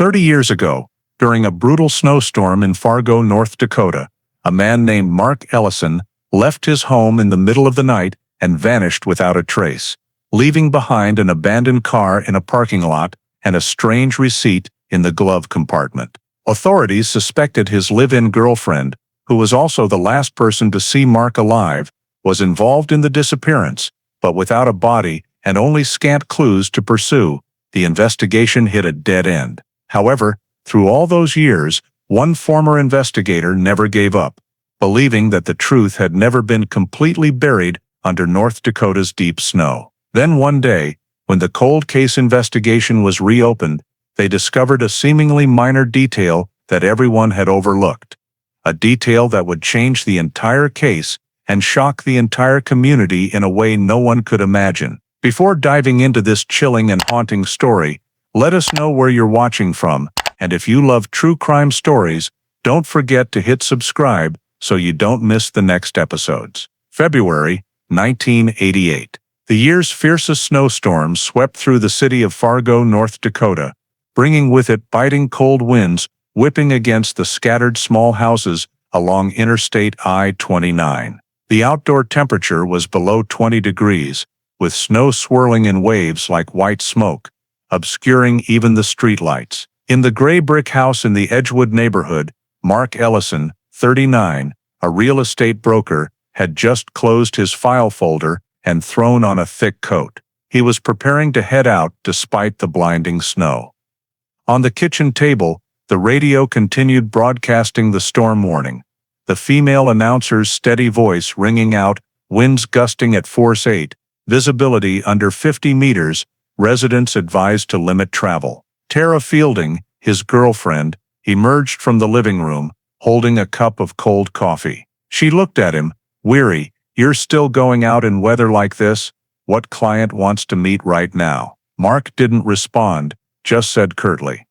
30 years ago, during a brutal snowstorm in Fargo, North Dakota, a man named Mark Ellison left his home in the middle of the night and vanished without a trace, leaving behind an abandoned car in a parking lot and a strange receipt in the glove compartment. Authorities suspected his live-in girlfriend, who was also the last person to see Mark alive, was involved in the disappearance, but without a body and only scant clues to pursue, the investigation hit a dead end. However, through all those years, one former investigator never gave up, believing that the truth had never been completely buried under North Dakota's deep snow. Then one day, when the cold case investigation was reopened, they discovered a seemingly minor detail that everyone had overlooked. A detail that would change the entire case and shock the entire community in a way no one could imagine. Before diving into this chilling and haunting story, let us know where you're watching from, and if you love true crime stories, don't forget to hit subscribe so you don't miss the next episodes. February 1988. The year's fiercest snowstorm swept through the city of Fargo, North Dakota, bringing with it biting cold winds whipping against the scattered small houses along Interstate I-29. The outdoor temperature was below 20 degrees, with snow swirling in waves like white smoke, obscuring even the streetlights. In the gray brick house in the Edgewood neighborhood, Mark Ellison, 39, a real estate broker, had just closed his file folder and thrown on a thick coat. He was preparing to head out despite the blinding snow. On the kitchen table, the radio continued broadcasting the storm warning, the female announcer's steady voice ringing out, winds gusting at force 8, visibility under 50 meters, residents advised to limit travel. Tara Fielding, his girlfriend, emerged from the living room, holding a cup of cold coffee. She looked at him, weary. "You're still going out in weather like this? What client wants to meet right now?" Mark didn't respond, just said curtly,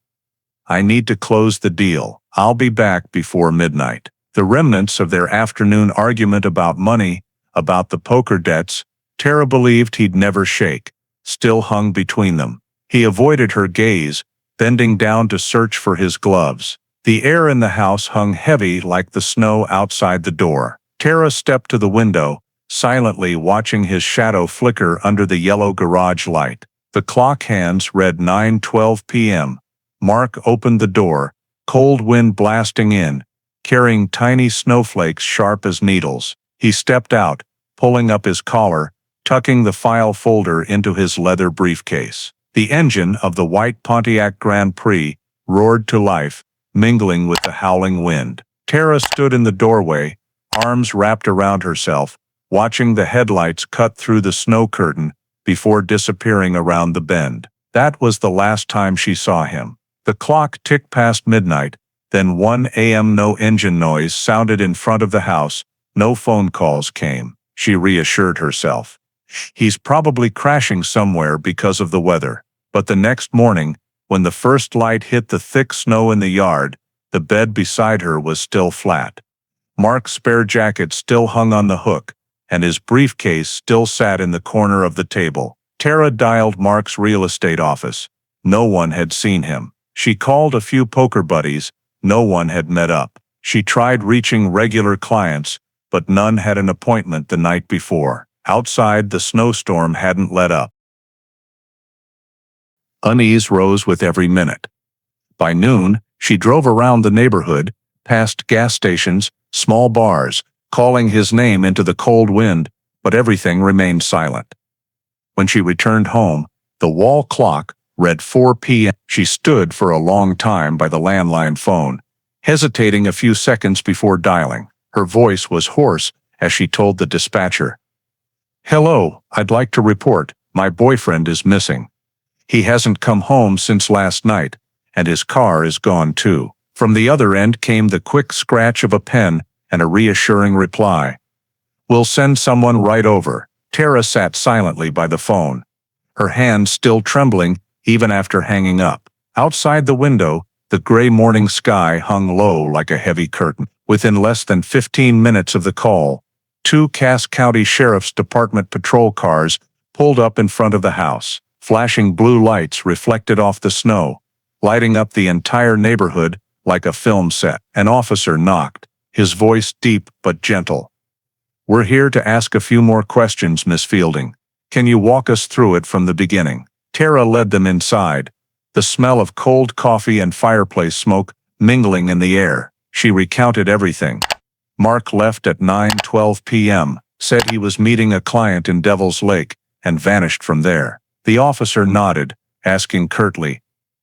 "I need to close the deal. I'll be back before midnight." The remnants of their afternoon argument about money, about the poker debts, Tara believed he'd never shake, still hung between them. He avoided her gaze, bending down to search for his gloves. The air in the house hung heavy like the snow outside the door. Tara stepped to the window, silently watching his shadow flicker under the yellow garage light. The clock hands read 9:12 p.m. Mark opened the door, cold wind blasting in, carrying tiny snowflakes sharp as needles. He stepped out, pulling up his collar, tucking the file folder into his leather briefcase. The engine of the white Pontiac Grand Prix roared to life, mingling with the howling wind. Tara stood in the doorway, arms wrapped around herself, watching the headlights cut through the snow curtain before disappearing around the bend. That was the last time she saw him. The clock ticked past midnight, then 1 a.m. No engine noise sounded in front of the house, no phone calls came. She reassured herself. He's probably crashing somewhere because of the weather. But the next morning, when the first light hit the thick snow in the yard, the bed beside her was still flat. Mark's spare jacket still hung on the hook, and his briefcase still sat in the corner of the table. Tara dialed Mark's real estate office. No one had seen him. She called a few poker buddies. No one had met up. She tried reaching regular clients, but none had an appointment the night before. Outside, the snowstorm hadn't let up. Unease rose with every minute. By noon, she drove around the neighborhood, past gas stations, small bars, calling his name into the cold wind, but everything remained silent. When she returned home, the wall clock read 4 p.m. She stood for a long time by the landline phone, hesitating a few seconds before dialing. Her voice was hoarse as she told the dispatcher, "Hello, I'd like to report, my boyfriend is missing. He hasn't come home since last night, and his car is gone too." From the other end came the quick scratch of a pen and a reassuring reply. "We'll send someone right over." Tara sat silently by the phone, her hands still trembling even after hanging up. Outside the window, the gray morning sky hung low like a heavy curtain. Within less than 15 minutes of the call, 2 Cass County Sheriff's Department patrol cars pulled up in front of the house. Flashing blue lights reflected off the snow, lighting up the entire neighborhood like a film set. An officer knocked, his voice deep but gentle. "We're here to ask a few more questions, Miss Fielding. Can you walk us through it from the beginning?" Tara led them inside, the smell of cold coffee and fireplace smoke mingling in the air. She recounted everything. Mark left at 9:12 p.m., said he was meeting a client in Devil's Lake, and vanished from there. The officer nodded, asking curtly,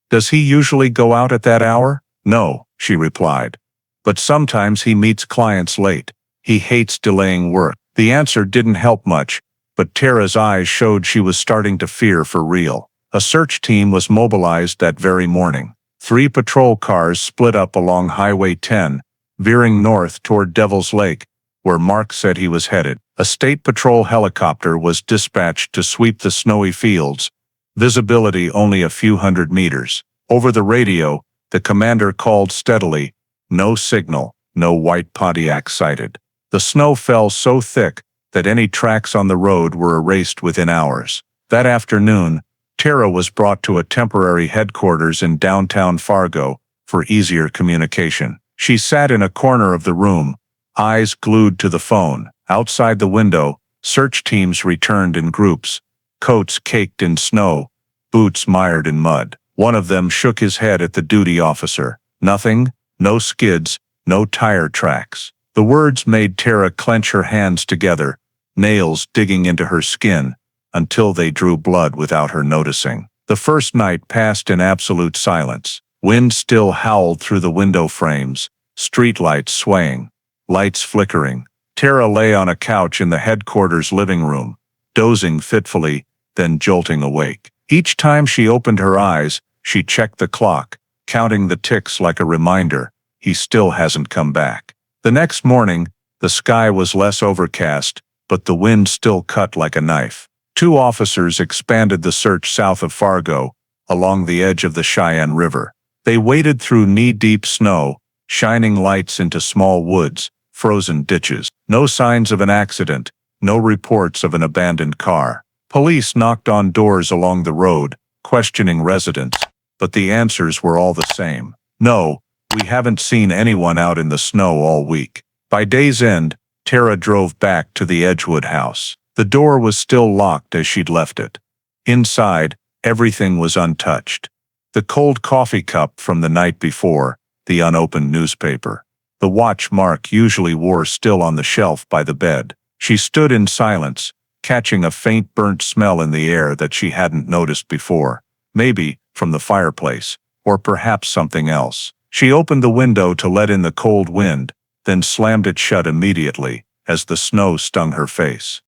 "Does he usually go out at that hour?" "No," she replied. "But sometimes he meets clients late. He hates delaying work." The answer didn't help much, but Tara's eyes showed she was starting to fear for real. A search team was mobilized that very morning. 3 patrol cars split up along Highway 10, veering north toward Devil's Lake, where Mark said he was headed. A state patrol helicopter was dispatched to sweep the snowy fields, visibility only a few hundred meters. Over the radio, the commander called steadily, "No signal, no white Pontiac sighted." The snow fell so thick that any tracks on the road were erased within hours. That afternoon, Tara was brought to a temporary headquarters in downtown Fargo for easier communication. She sat in a corner of the room, eyes glued to the phone. Outside the window, search teams returned in groups, coats caked in snow, boots mired in mud. One of them shook his head at the duty officer. "Nothing, no skids, no tire tracks." The words made Tara clench her hands together, nails digging into her skin, until they drew blood without her noticing. The first night passed in absolute silence. Wind still howled through the window frames, streetlights swaying, lights flickering. Tara lay on a couch in the headquarters living room, dozing fitfully, then jolting awake. Each time she opened her eyes, she checked the clock, counting the ticks like a reminder, he still hasn't come back. The next morning, the sky was less overcast, but the wind still cut like a knife. 2 officers expanded the search south of Fargo, along the edge of the Cheyenne River. They waded through knee-deep snow, shining lights into small woods, frozen ditches. No signs of an accident, no reports of an abandoned car. Police knocked on doors along the road, questioning residents, but the answers were all the same. "No, we haven't seen anyone out in the snow all week." By day's end, Tara drove back to the Edgewood house. The door was still locked as she'd left it. Inside, everything was untouched. The cold coffee cup from the night before, the unopened newspaper, the watch Mark usually wore still on the shelf by the bed. She stood in silence, catching a faint burnt smell in the air that she hadn't noticed before. Maybe from the fireplace, or perhaps something else. She opened the window to let in the cold wind, then slammed it shut immediately, as the snow stung her face.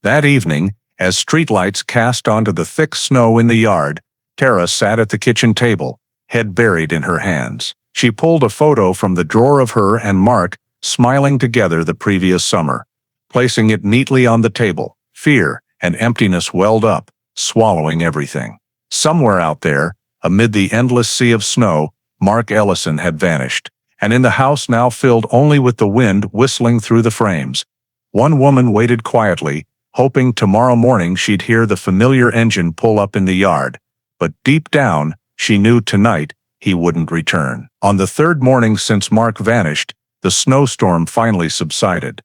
That evening, as streetlights cast onto the thick snow in the yard, Tara sat at the kitchen table, head buried in her hands. She pulled a photo from the drawer of her and Mark smiling together the previous summer. Placing it neatly on the table, fear and emptiness welled up, swallowing everything. Somewhere out there, amid the endless sea of snow, Mark Ellison had vanished, and in the house now filled only with the wind whistling through the frames. One woman waited quietly, hoping tomorrow morning she'd hear the familiar engine pull up in the yard, but deep down, she knew tonight he wouldn't return. On the 3rd morning since Mark vanished, the snowstorm finally subsided.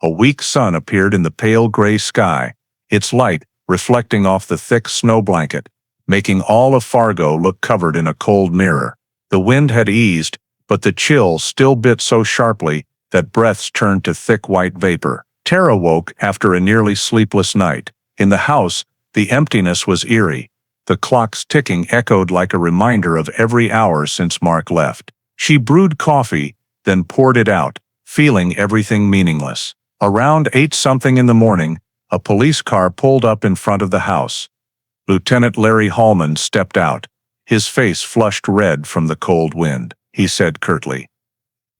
A weak sun appeared in the pale gray sky, its light reflecting off the thick snow blanket, making all of Fargo look covered in a cold mirror. The wind had eased, but the chill still bit so sharply that breaths turned to thick white vapor. Tara woke after a nearly sleepless night. In the house, the emptiness was eerie. The clock's ticking echoed like a reminder of every hour since Mark left. She brewed coffee, then poured it out, feeling everything meaningless. Around 8-something in the morning, a police car pulled up in front of the house. Lieutenant Larry Hallman stepped out, his face flushed red from the cold wind. He said curtly,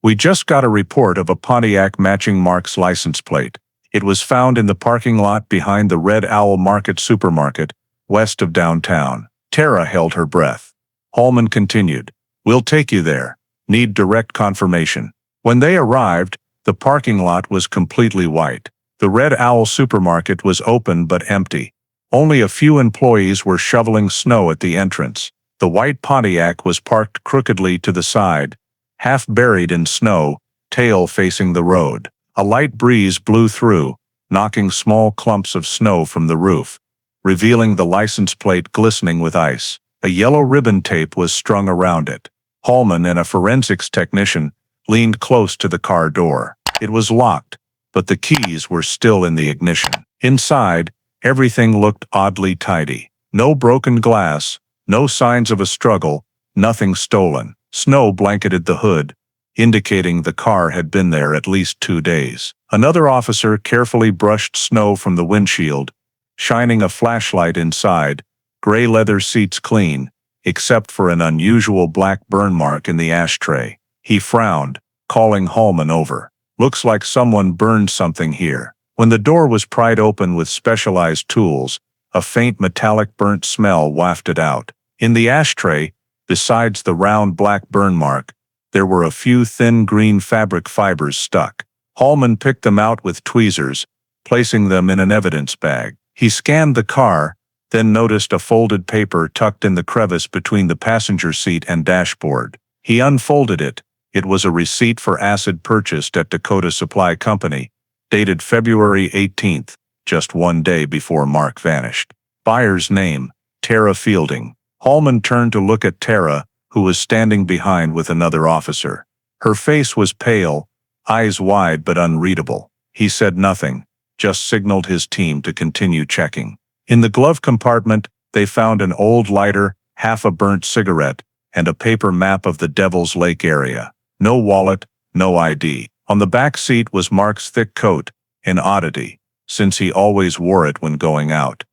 "We just got a report of a Pontiac matching Mark's license plate. It was found in the parking lot behind the Red Owl Market supermarket, west of downtown." Tara held her breath. Hallman continued, "We'll take you there. Need direct confirmation." When they arrived, the parking lot was completely white. The Red Owl supermarket was open but empty. Only a few employees were shoveling snow at the entrance. The white Pontiac was parked crookedly to the side, half buried in snow, tail facing the road. A light breeze blew through, knocking small clumps of snow from the roof, revealing the license plate glistening with ice. A yellow ribbon tape was strung around it. Hallman and a forensics technician leaned close to the car door. It was locked, but the keys were still in the ignition. Inside, everything looked oddly tidy. No broken glass, no signs of a struggle, nothing stolen. Snow blanketed the hood, indicating the car had been there at least 2 days. Another officer carefully brushed snow from the windshield, shining a flashlight inside. Gray leather seats clean, except for an unusual black burn mark in the ashtray. He frowned, calling Hallman over. Looks like someone burned something here. When the door was pried open with specialized tools, a faint metallic burnt smell wafted out. In the ashtray, besides the round black burn mark, there were a few thin green fabric fibers stuck. Hallman picked them out with tweezers, placing them in an evidence bag. He scanned the car, then noticed a folded paper tucked in the crevice between the passenger seat and dashboard. He unfolded it. It was a receipt for acid purchased at Dakota Supply Company, dated February 18th, just 1 day before Mark vanished. Buyer's name, Tara Fielding. Hallman turned to look at Tara, who was standing behind with another officer. Her face was pale, eyes wide but unreadable. He said nothing, just signaled his team to continue checking. In the glove compartment, they found an old lighter, half a burnt cigarette, and a paper map of the Devil's Lake area. No wallet, no ID. On the back seat was Mark's thick coat, an oddity, since he always wore it when going out.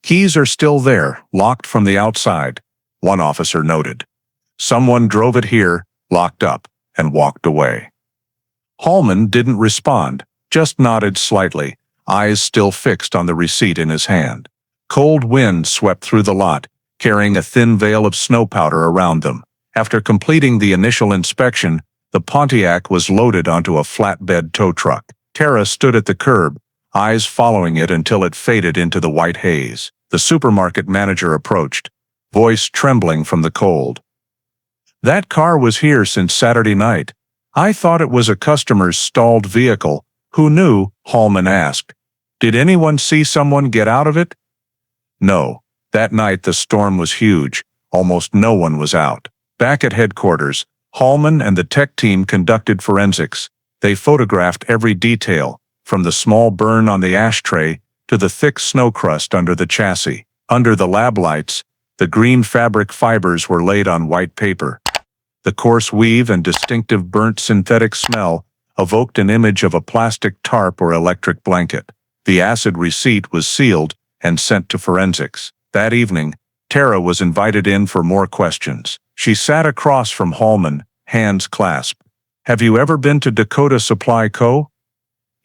Keys are still there, locked from the outside, one officer noted. Someone drove it here, locked up, and walked away. Hallman didn't respond, just nodded slightly, eyes still fixed on the receipt in his hand. Cold wind swept through the lot, carrying a thin veil of snow powder around them. After completing the initial inspection, the Pontiac was loaded onto a flatbed tow truck. Tara stood at the curb, eyes following it until it faded into the white haze. The supermarket manager approached, voice trembling from the cold. "That car was here since Saturday night. I thought it was a customer's stalled vehicle." "Who knew?" Hallman asked. "Did anyone see someone get out of it?" "No. That night the storm was huge. Almost no one was out." Back at headquarters, Hallman and the tech team conducted forensics. They photographed every detail, from the small burn on the ashtray to the thick snow crust under the chassis. Under the lab lights, the green fabric fibers were laid on white paper. The coarse weave and distinctive burnt synthetic smell evoked an image of a plastic tarp or electric blanket. The acid receipt was sealed and sent to forensics. That evening, Tara was invited in for more questions. She sat across from Hallman, hands clasped. "Have you ever been to Dakota Supply Co.?"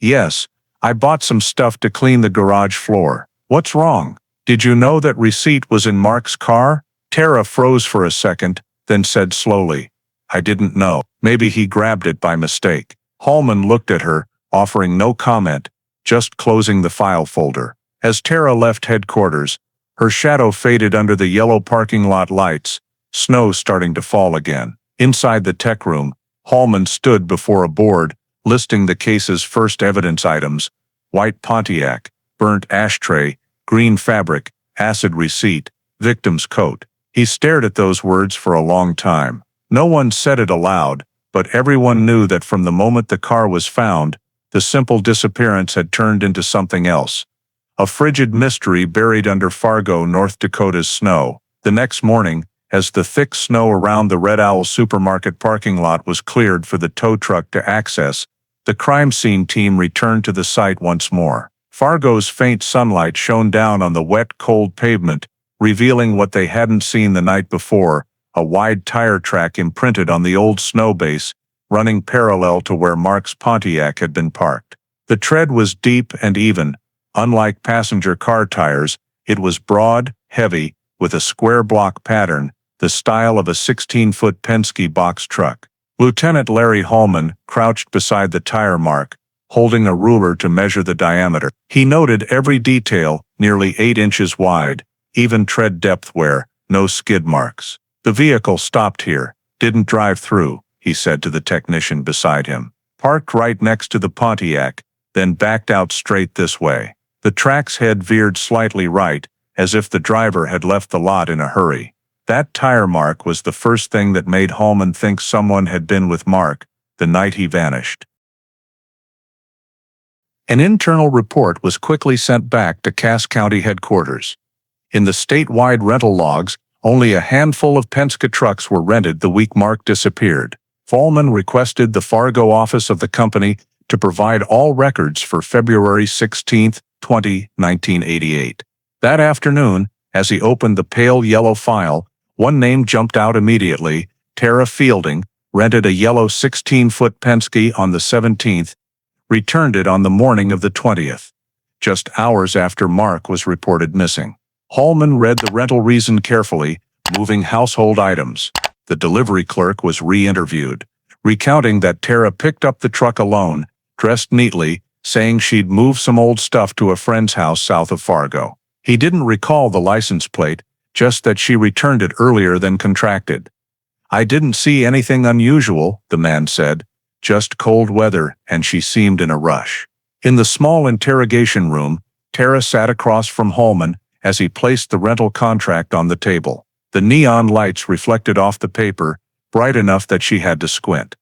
"Yes, I bought some stuff to clean the garage floor." "What's wrong?" "Did you know that receipt was in Mark's car?" Tara froze for a second, then said slowly, "I didn't know. Maybe he grabbed it by mistake." Hallman looked at her, offering no comment, just closing the file folder. As Tara left headquarters, her shadow faded under the yellow parking lot lights, snow starting to fall again. Inside the tech room, Hallman stood before a board, listing the case's first evidence items: white Pontiac, burnt ashtray, green fabric, acid receipt, victim's coat. He stared at those words for a long time. No one said it aloud, but everyone knew that from the moment the car was found, the simple disappearance had turned into something else. A frigid mystery buried under Fargo, North Dakota's snow. The next morning, as the thick snow around the Red Owl supermarket parking lot was cleared for the tow truck to access, the crime scene team returned to the site once more. Fargo's faint sunlight shone down on the wet, cold pavement, revealing what they hadn't seen the night before: a wide tire track imprinted on the old snow base, running parallel to where Mark's Pontiac had been parked. The tread was deep and even. Unlike passenger car tires, it was broad, heavy, with a square block pattern, the style of a 16-foot Penske box truck. Lieutenant Larry Hallman crouched beside the tire mark, holding a ruler to measure the diameter. He noted every detail, nearly 8 inches wide, even tread depth where no skid marks. The vehicle stopped here, didn't drive through, he said to the technician beside him. Parked right next to the Pontiac, then backed out straight this way. The track's head veered slightly right, as if the driver had left the lot in a hurry. That tire mark was the first thing that made Holman think someone had been with Mark the night he vanished. An internal report was quickly sent back to Cass County headquarters. In the statewide rental logs, only a handful of Penske trucks were rented the week Mark disappeared. Holman requested the Fargo office of the company to provide all records for February 16, 1988. That afternoon, as he opened the pale yellow file, one name jumped out immediately. Tara Fielding rented a yellow 16-foot Penske on the 17th, returned it on the morning of the 20th, just hours after Mark was reported missing. Holman read the rental reason carefully, moving household items. The delivery clerk was re-interviewed, recounting that Tara picked up the truck alone, dressed neatly, saying she'd moved some old stuff to a friend's house south of Fargo. He didn't recall the license plate, just that she returned it earlier than contracted. "I didn't see anything unusual," the man said. "Just cold weather, and she seemed in a rush." In the small interrogation room, Tara sat across from Holman as he placed the rental contract on the table. The neon lights reflected off the paper, bright enough that she had to squint.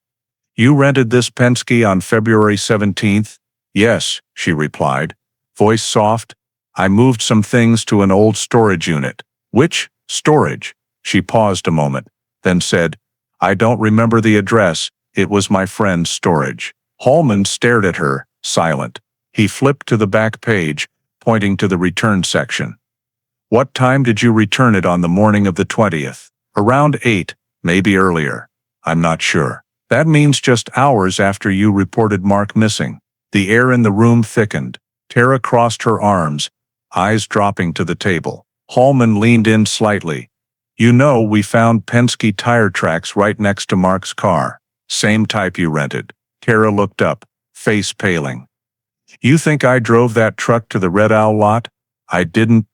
"You rented this Penske on February 17th? "Yes," she replied, voice soft. "I moved some things to an old storage unit." "Which storage?" She paused a moment, then said, "I don't remember the address. It was my friend's storage." Holman stared at her, silent. He flipped to the back page, pointing to the return section. "What time did you return it on the morning of the 20th? "Around 8, maybe earlier. I'm not sure." "That means just hours after you reported Mark missing." The air in the room thickened. Tara crossed her arms, eyes dropping to the table. Holman leaned in slightly. "You know, we found Penske tire tracks right next to Mark's car. Same type you rented." Tara looked up, face paling. "You think I drove that truck to the Red Owl lot?" I didn't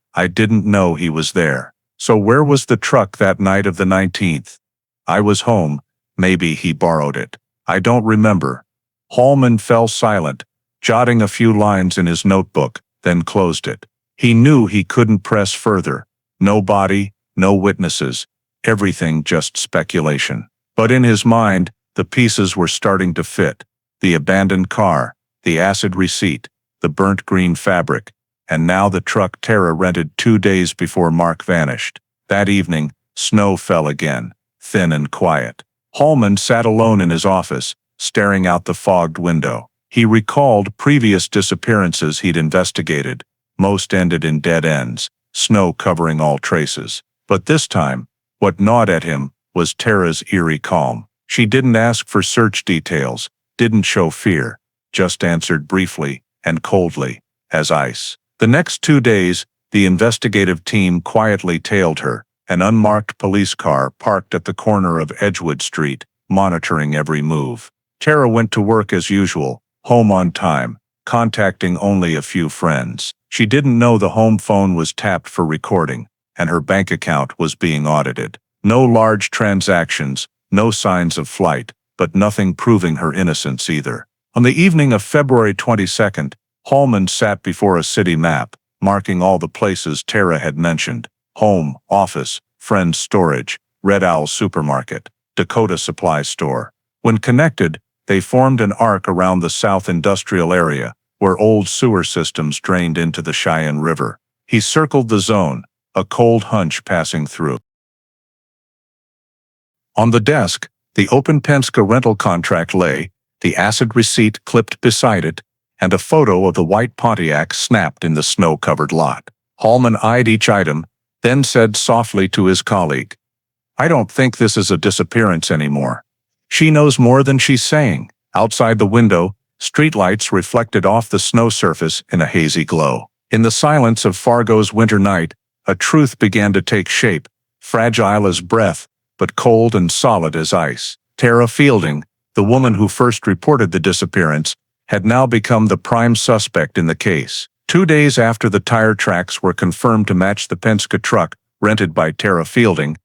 know he was there." "So where was the truck that night of the 19th? "I was home. Maybe he borrowed it. I don't remember." Holman fell silent, jotting a few lines in his notebook, then closed it. He knew he couldn't press further. No body, no witnesses, everything just speculation. But in his mind, the pieces were starting to fit. The abandoned car, the acid receipt, the burnt green fabric, and now the truck Tara rented 2 days before Mark vanished. That evening, snow fell again, thin and quiet. Holman sat alone in his office, staring out the fogged window. He recalled previous disappearances he'd investigated. Most ended in dead ends, snow covering all traces. But this time, what gnawed at him was Tara's eerie calm. She didn't ask for search details, didn't show fear, just answered briefly and coldly, as ice. The next 2 days, the investigative team quietly tailed her, an unmarked police car parked at the corner of Edgewood Street, monitoring every move. Tara went to work as usual, home on time, contacting only a few friends. She didn't know the home phone was tapped for recording, and her bank account was being audited. No large transactions, no signs of flight, but nothing proving her innocence either. On the evening of February 22nd, Holman sat before a city map, marking all the places Tara had mentioned: home, office, friend's storage, Red Owl supermarket, Dakota supply store. When connected, they formed an arc around the South Industrial area, where old sewer systems drained into the Cheyenne River. He circled the zone, a cold hunch passing through. On the desk, the open Penske rental contract lay, the acid receipt clipped beside it, and a photo of the white Pontiac snapped in the snow-covered lot. Holman eyed each item, then said softly to his colleague, "I don't think this is a disappearance anymore." "She knows more than she's saying." Outside the window, streetlights reflected off the snow surface in a hazy glow. In the silence of Fargo's winter night, a truth began to take shape, fragile as breath, but cold and solid as ice. Tara Fielding, the woman who first reported the disappearance, had now become the prime suspect in the case. 2 days after the tire tracks were confirmed to match the Penske truck rented by Tara Fielding,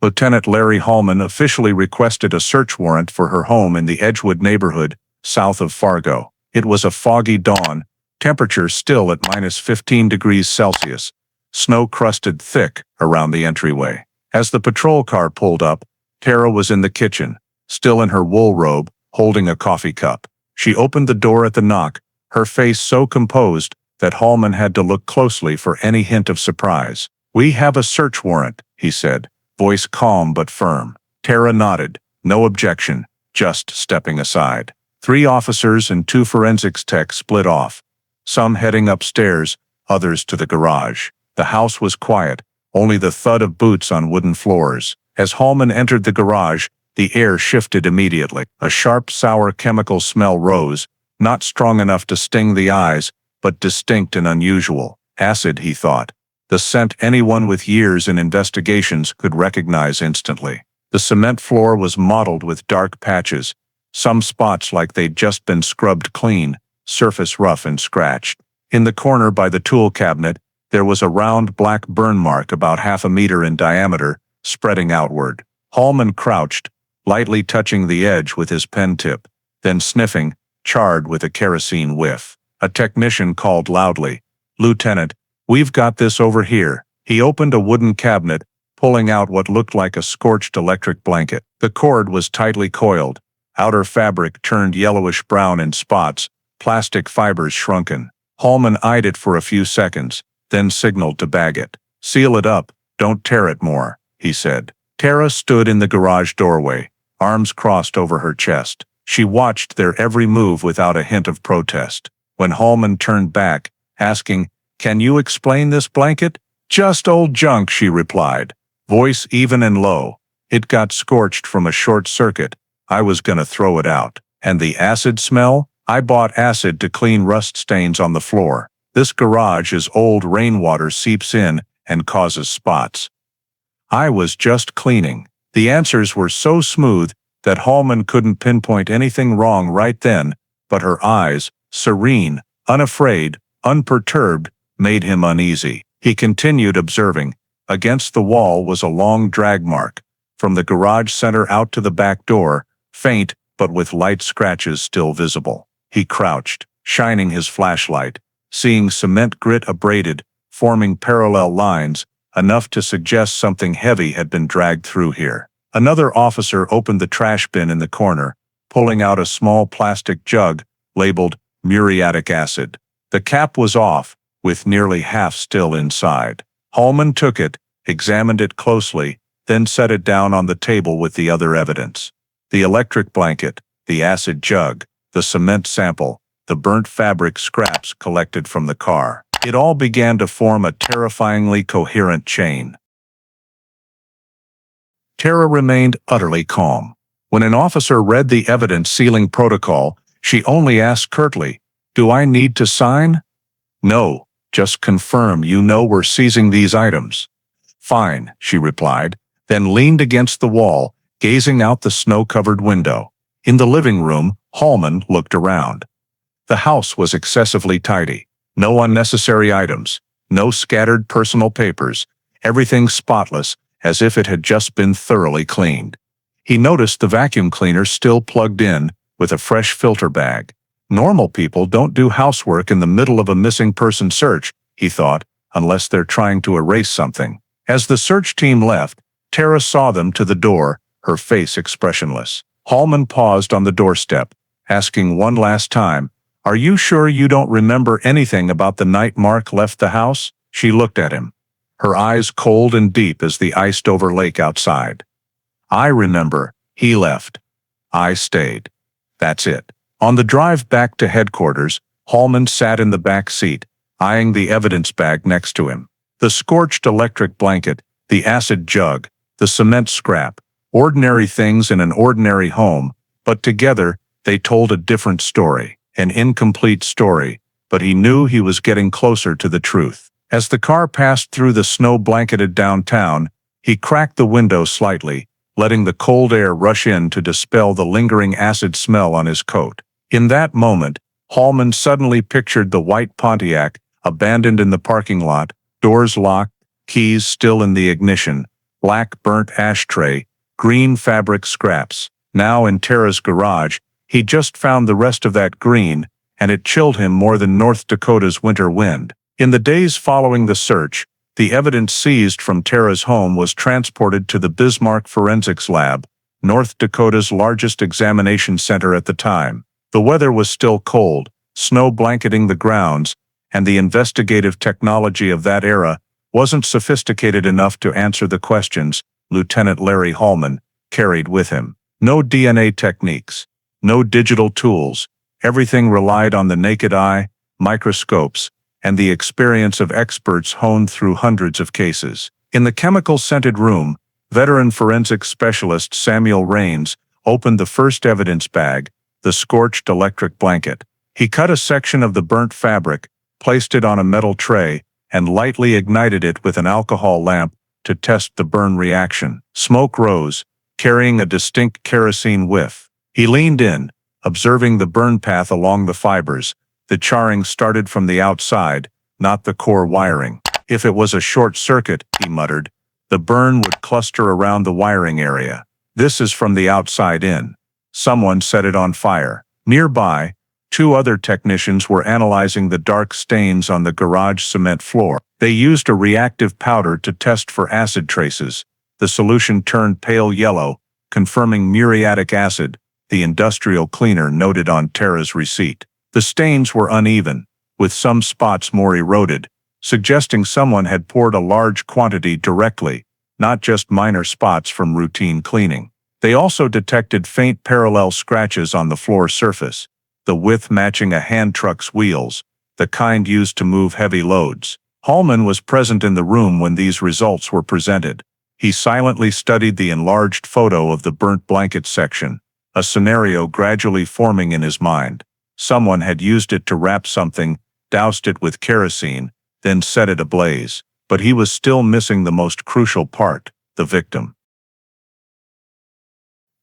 Lieutenant Larry Hallman officially requested a search warrant for her home in the Edgewood neighborhood, south of Fargo. It was a foggy dawn, temperature still at -15 degrees Celsius, snow crusted thick around the entryway. As the patrol car pulled up, Tara was in the kitchen, still in her wool robe, holding a coffee cup. She opened the door at the knock, her face so composed that Hallman had to look closely for any hint of surprise. "We have a search warrant," he said, voice calm but firm. Tara nodded, no objection, just stepping aside. 3 officers and 2 forensics techs split off, some heading upstairs, others to the garage. The house was quiet, only the thud of boots on wooden floors. As Hallman entered the garage, the air shifted immediately. A sharp, sour chemical smell rose, not strong enough to sting the eyes, but distinct and unusual. Acid, he thought. The scent anyone with years in investigations could recognize instantly. The cement floor was mottled with dark patches, some spots like they'd just been scrubbed clean, surface rough and scratched. In the corner by the tool cabinet, there was a round black burn mark about 1/2 meter in diameter, spreading outward. Hallman crouched, lightly touching the edge with his pen tip, then sniffing, charred with a kerosene whiff. A technician called loudly, "Lieutenant, we've got this over here." He opened a wooden cabinet, pulling out what looked like a scorched electric blanket. The cord was tightly coiled, outer fabric turned yellowish-brown in spots, plastic fibers shrunken. Hallman eyed it for a few seconds, then signaled to bag it. "Seal it up, don't tear it more," he said. Tara stood in the garage doorway, arms crossed over her chest. She watched their every move without a hint of protest. When Hallman turned back, asking, "Can you explain this blanket?" "Just old junk," she replied, voice even and low. "It got scorched from a short circuit. I was gonna throw it out." "And the acid smell?" "I bought acid to clean rust stains on the floor. This garage is old, rainwater seeps in and causes spots. I was just cleaning." The answers were so smooth that Hallman couldn't pinpoint anything wrong right then, but her eyes, serene, unafraid, unperturbed, made him uneasy. He continued observing. Against the wall was a long drag mark, from the garage center out to the back door, faint but with light scratches still visible. He crouched, shining his flashlight, seeing cement grit abraded, forming parallel lines, enough to suggest something heavy had been dragged through here. Another officer opened the trash bin in the corner, pulling out a small plastic jug, labeled muriatic acid. The cap was off, with nearly half still inside. Hallman took it, examined it closely, then set it down on the table with the other evidence. The electric blanket, the acid jug, the cement sample, the burnt fabric scraps collected from the car. It all began to form a terrifyingly coherent chain. Tara remained utterly calm. When an officer read the evidence sealing protocol, she only asked curtly, "Do I need to sign?" "No, just confirm you know we're seizing these items." "Fine," she replied, then leaned against the wall, gazing out the snow-covered window. In the living room, Hallman looked around. The house was excessively tidy. No unnecessary items, no scattered personal papers, everything spotless, as if it had just been thoroughly cleaned. He noticed the vacuum cleaner still plugged in, with a fresh filter bag. Normal people don't do housework in the middle of a missing person search, he thought, unless they're trying to erase something. As the search team left, Tara saw them to the door, her face expressionless. Hallman paused on the doorstep, asking one last time, "Are you sure you don't remember anything about the night Mark left the house?" She looked at him, her eyes cold and deep as the iced-over lake outside. "I remember. He left. I stayed. That's it." On the drive back to headquarters, Hallman sat in the back seat, eyeing the evidence bag next to him. The scorched electric blanket, the acid jug, the cement scrap, ordinary things in an ordinary home, but together they told a different story, an incomplete story, but he knew he was getting closer to the truth. As the car passed through the snow-blanketed downtown, he cracked the window slightly, letting the cold air rush in to dispel the lingering acid smell on his coat. In that moment, Hallman suddenly pictured the white Pontiac, abandoned in the parking lot, doors locked, keys still in the ignition, black burnt ashtray, green fabric scraps. Now in Tara's garage, he just found the rest of that green, and it chilled him more than North Dakota's winter wind. In the days following the search, the evidence seized from Tara's home was transported to the Bismarck Forensics Lab, North Dakota's largest examination center at the time. The weather was still cold, snow blanketing the grounds, and the investigative technology of that era wasn't sophisticated enough to answer the questions Lieutenant Larry Hallman carried with him. No DNA techniques, no digital tools. Everything relied on the naked eye, microscopes, and the experience of experts honed through hundreds of cases. In the chemical-scented room, veteran forensics specialist Samuel Raines opened the first evidence bag, the scorched electric blanket. He cut a section of the burnt fabric, placed it on a metal tray, and lightly ignited it with an alcohol lamp to test the burn reaction. Smoke rose, carrying a distinct kerosene whiff. He leaned in, observing the burn path along the fibers. The charring started from the outside, not the core wiring. If it was a short circuit, he muttered, the burn would cluster around the wiring area. This is from the outside in. Someone set it on fire. Nearby, two other technicians were analyzing the dark stains on the garage cement floor. They used a reactive powder to test for acid traces. The solution turned pale yellow, confirming muriatic acid, the industrial cleaner noted on Tara's receipt. The stains were uneven, with some spots more eroded, suggesting someone had poured a large quantity directly, not just minor spots from routine cleaning. They also detected faint parallel scratches on the floor surface, the width matching a hand truck's wheels, the kind used to move heavy loads. Hallman was present in the room when these results were presented. He silently studied the enlarged photo of the burnt blanket section, a scenario gradually forming in his mind. Someone had used it to wrap something, doused it with kerosene, then set it ablaze. But he was still missing the most crucial part, the victim.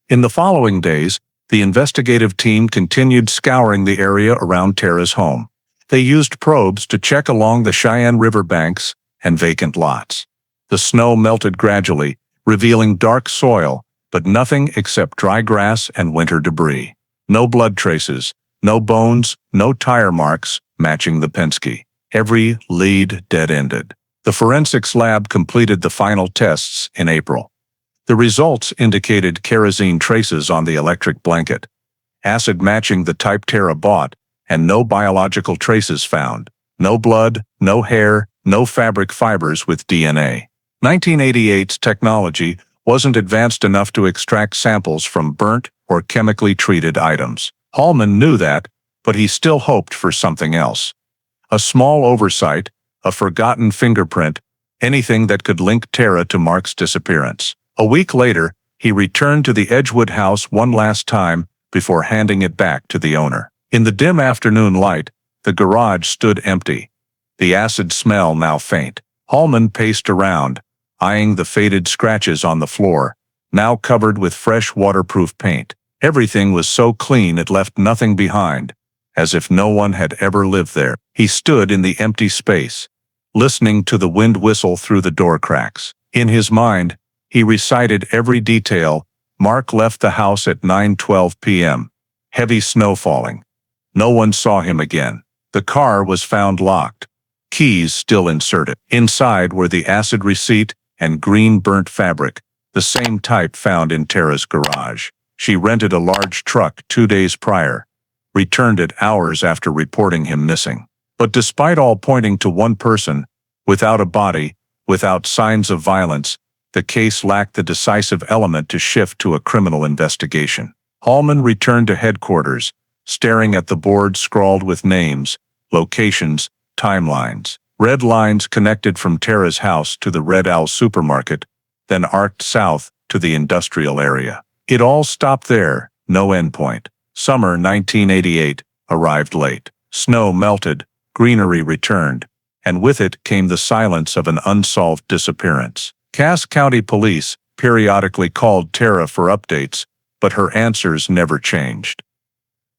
In the following days, the investigative team continued scouring the area around Tara's home. They used probes to check along the Cheyenne River banks and vacant lots. The snow melted gradually, revealing dark soil, but nothing except dry grass and winter debris. No blood traces, no bones, no tire marks matching the Penske. Every lead dead-ended. The forensics lab completed the final tests in April. The results indicated kerosene traces on the electric blanket, acid matching the type Tara bought, and no biological traces found. No blood, no hair, no fabric fibers with DNA. 1988's technology wasn't advanced enough to extract samples from burnt or chemically treated items. Hallman knew that, but he still hoped for something else. A small oversight, a forgotten fingerprint, anything that could link Tara to Mark's disappearance. A week later, he returned to the Edgewood house one last time before handing it back to the owner. In the dim afternoon light, the garage stood empty, the acid smell now faint. Hallman paced around, eyeing the faded scratches on the floor, now covered with fresh waterproof paint. Everything was so clean it left nothing behind, as if no one had ever lived there. He stood in the empty space, listening to the wind whistle through the door cracks. In his mind, he recited every detail. Mark left the house at 9:12 p.m. Heavy snow falling. No one saw him again. The car was found locked, keys still inserted. Inside were the acid receipt and green burnt fabric, the same type found in Tara's garage. She rented a large truck 2 days prior, returned it hours after reporting him missing. But despite all pointing to one person, without a body, without signs of violence, the case lacked the decisive element to shift to a criminal investigation. Hallman returned to headquarters, staring at the board scrawled with names, locations, timelines. Red lines connected from Tara's house to the Red Owl supermarket, then arced south to the industrial area. It all stopped there, no endpoint. Summer 1988 arrived late. Snow melted, greenery returned, and with it came the silence of an unsolved disappearance. Cass County Police periodically called Tara for updates, but her answers never changed.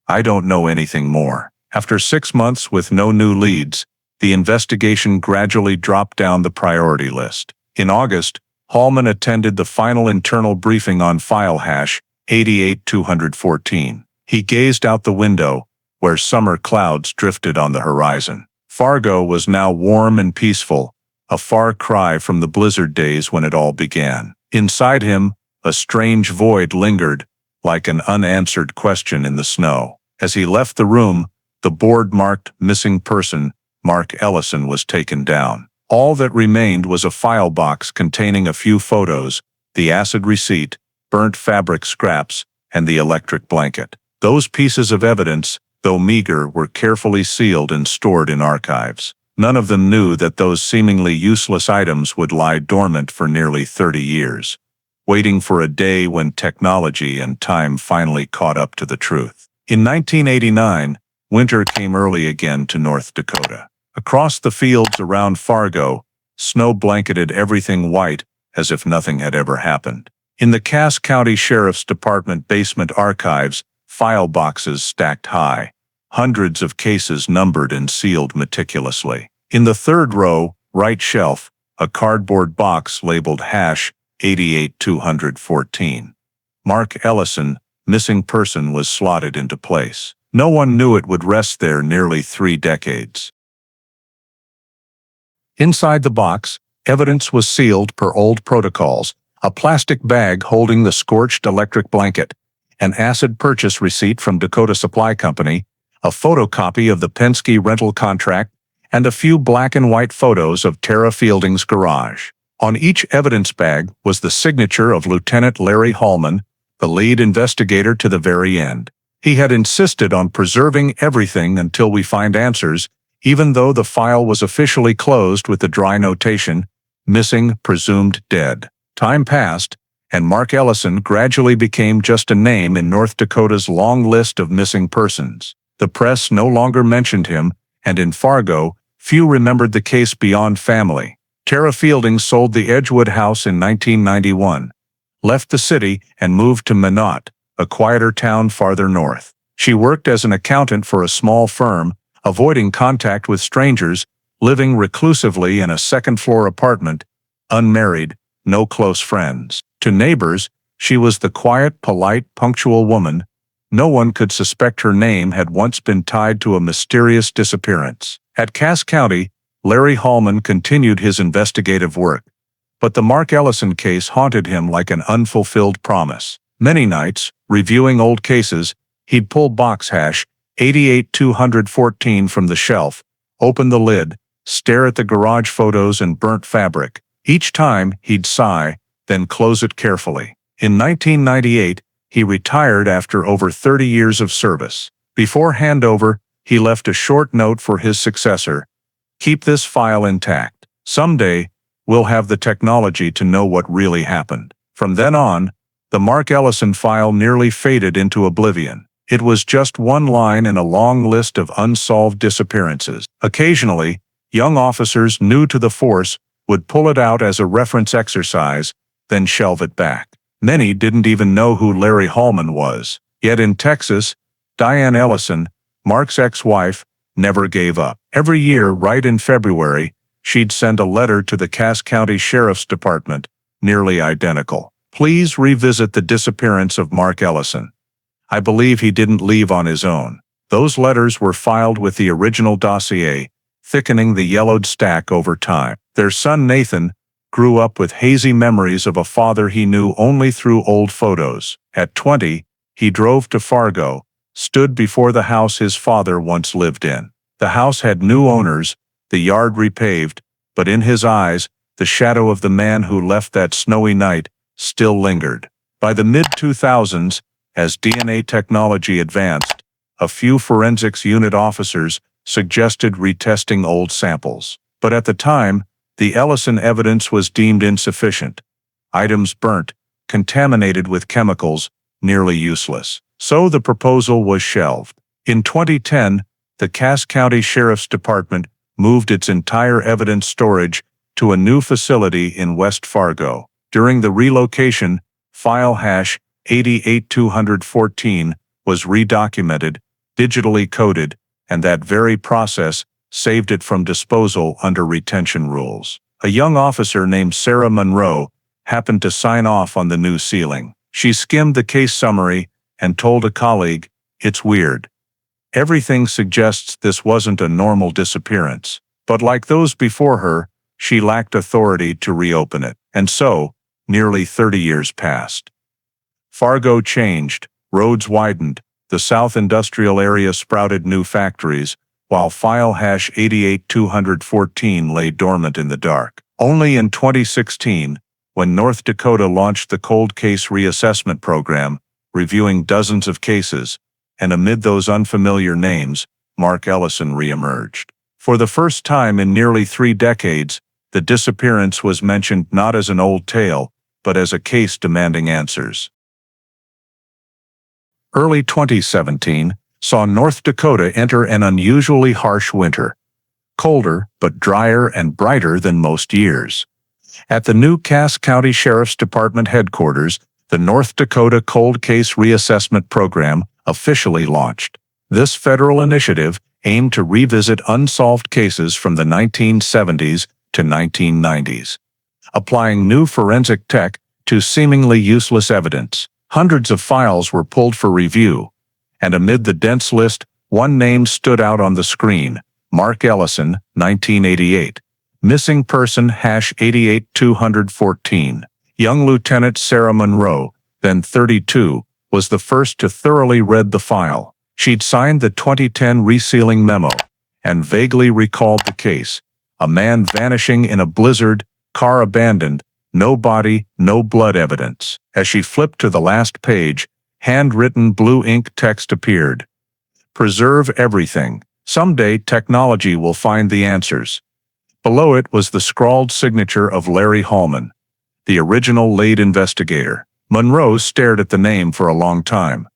"I don't know anything more." After 6 months with no new leads, the investigation gradually dropped down the priority list. In August, Hallman attended the final internal briefing on file hash 88214. He gazed out the window, where summer clouds drifted on the horizon. Fargo was now warm and peaceful, a far cry from the blizzard days when it all began. Inside him, a strange void lingered, like an unanswered question in the snow. As he left the room, the board marked "Missing Person" Mark Ellison was taken down. All that remained was a file box containing a few photos, the acid receipt, burnt fabric scraps, and the electric blanket. Those pieces of evidence, though meager, were carefully sealed and stored in archives. None of them knew that those seemingly useless items would lie dormant for nearly 30 years, waiting for a day when technology and time finally caught up to the truth. In 1989, winter came early again to North Dakota. Across the fields around Fargo, snow blanketed everything white, as if nothing had ever happened. In the Cass County Sheriff's Department basement archives, file boxes stacked high, hundreds of cases numbered and sealed meticulously. In the third row, right shelf, a cardboard box labeled hash 88214. Mark Ellison, missing person, was slotted into place. No one knew it would rest there nearly 3 decades. Inside the box, evidence was sealed per old protocols: a plastic bag holding the scorched electric blanket, an acid purchase receipt from Dakota Supply Company, a photocopy of the Penske rental contract, and a few black and white photos of Tara Fielding's garage. On each evidence bag was the signature of Lieutenant Larry Hallman, the lead investigator to the very end. He had insisted on preserving everything until we find answers, even though the file was officially closed with the dry notation, "Missing, presumed dead." Time passed, and Mark Ellison gradually became just a name in North Dakota's long list of missing persons. The press no longer mentioned him, and in Fargo, few remembered the case beyond family. Tara Fielding sold the Edgewood house in 1991, left the city, and moved to Minot, a quieter town farther north. She worked as an accountant for a small firm, avoiding contact with strangers, living reclusively in a second-floor apartment, unmarried, no close friends. To neighbors, she was the quiet, polite, punctual woman. No one could suspect her name had once been tied to a mysterious disappearance. At Cass County, Larry Hallman continued his investigative work, but the Mark Ellison case haunted him like an unfulfilled promise. Many nights, reviewing old cases, he'd pull box hash 88214 from the shelf, open the lid, stare at the garage photos and burnt fabric. Each time, he'd sigh, then close it carefully. In 1998, he retired after over 30 years of service. Before handover, he left a short note for his successor: "Keep this file intact. Someday, we'll have the technology to know what really happened." From then on, the Mark Ellison file nearly faded into oblivion. It was just one line in a long list of unsolved disappearances. Occasionally, young officers new to the force would pull it out as a reference exercise, then shelve it back. Many didn't even know who Larry Hallman was. Yet in Texas, Diane Ellison, Mark's ex-wife, never gave up. Every year, right in February, she'd send a letter to the Cass County Sheriff's Department, nearly identical. "Please revisit the disappearance of Mark Ellison. I believe he didn't leave on his own." Those letters were filed with the original dossier, thickening the yellowed stack over time. Their son Nathan grew up with hazy memories of a father he knew only through old photos. At 20, he drove to Fargo, stood before the house his father once lived in. The house had new owners, the yard repaved, but in his eyes, the shadow of the man who left that snowy night still lingered. By the mid-2000s, as DNA technology advanced, a few forensics unit officers suggested retesting old samples. But at the time, the Ellison evidence was deemed insufficient. Items burnt, contaminated with chemicals, nearly useless. So the proposal was shelved. In 2010, the Cass County Sheriff's Department moved its entire evidence storage to a new facility in West Fargo. During the relocation, file hash 88214 was redocumented, digitally coded, and that very process saved it from disposal under retention rules. A young officer named Sarah Monroe happened to sign off on the new sealing. She skimmed the case summary and told a colleague, "It's weird. Everything suggests this wasn't a normal disappearance." But like those before her, she lacked authority to reopen it. And so, nearly 30 years passed. Fargo changed, roads widened, the South Industrial Area sprouted new factories, while file hash 88214 lay dormant in the dark. Only in 2016, when North Dakota launched the Cold Case Reassessment Program, reviewing dozens of cases, and amid those unfamiliar names, Mark Ellison reemerged. For the first time in nearly 3 decades, the disappearance was mentioned not as an old tale, but as a case demanding answers. Early 2017 saw North Dakota enter an unusually harsh winter, colder but drier and brighter than most years. At the new Cass County Sheriff's Department headquarters, the North Dakota Cold Case Reassessment Program officially launched. This federal initiative aimed to revisit unsolved cases from the 1970s to 1990s, applying new forensic tech to seemingly useless evidence. Hundreds of files were pulled for review, and amid the dense list, one name stood out on the screen: Mark Ellison, 1988. Missing person hash 88214. Young Lieutenant Sarah Monroe, then 32, was the first to thoroughly read the file. She'd signed the 2010 resealing memo and vaguely recalled the case: a man vanishing in a blizzard, car abandoned, no body, no blood evidence. As she flipped to the last page, handwritten blue ink text appeared: "Preserve everything. Someday technology will find the answers." Below it was the scrawled signature of Larry Hallman, the original lead investigator. Monroe stared at the name for a long time,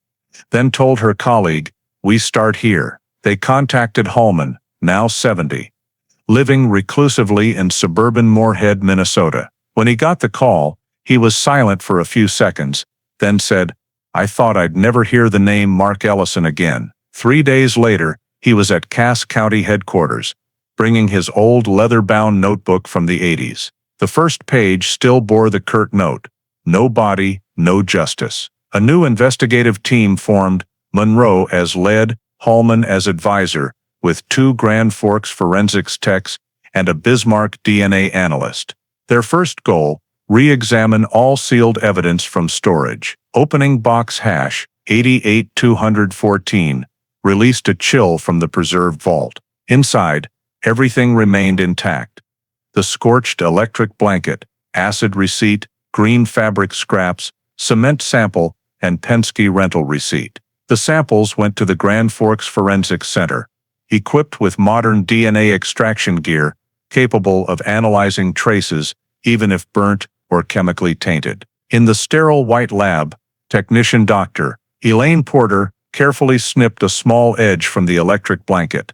then told her colleague, "We start here." They contacted Hallman, now 70, living reclusively in suburban Moorhead, Minnesota. When he got the call, he was silent for a few seconds, then said, "I thought I'd never hear the name Mark Ellison again." 3 days later, he was at Cass County headquarters, bringing his old leather-bound notebook from the 80s. The first page still bore the curt note: "No body, no justice." A new investigative team formed, Monroe as lead, Hallman as advisor, with 2 Grand Forks forensics techs and a Bismarck DNA analyst. Their first goal: re-examine all sealed evidence from storage. Opening box hash 88214 released a chill from the preserved vault. Inside, everything remained intact: the scorched electric blanket, acid receipt, green fabric scraps, cement sample, and Penske rental receipt. The samples went to the Grand Forks Forensics Center, equipped with modern DNA extraction gear capable of analyzing traces even if burnt or chemically tainted. In the sterile white lab, technician Dr. Elaine Porter carefully snipped a small edge from the electric blanket,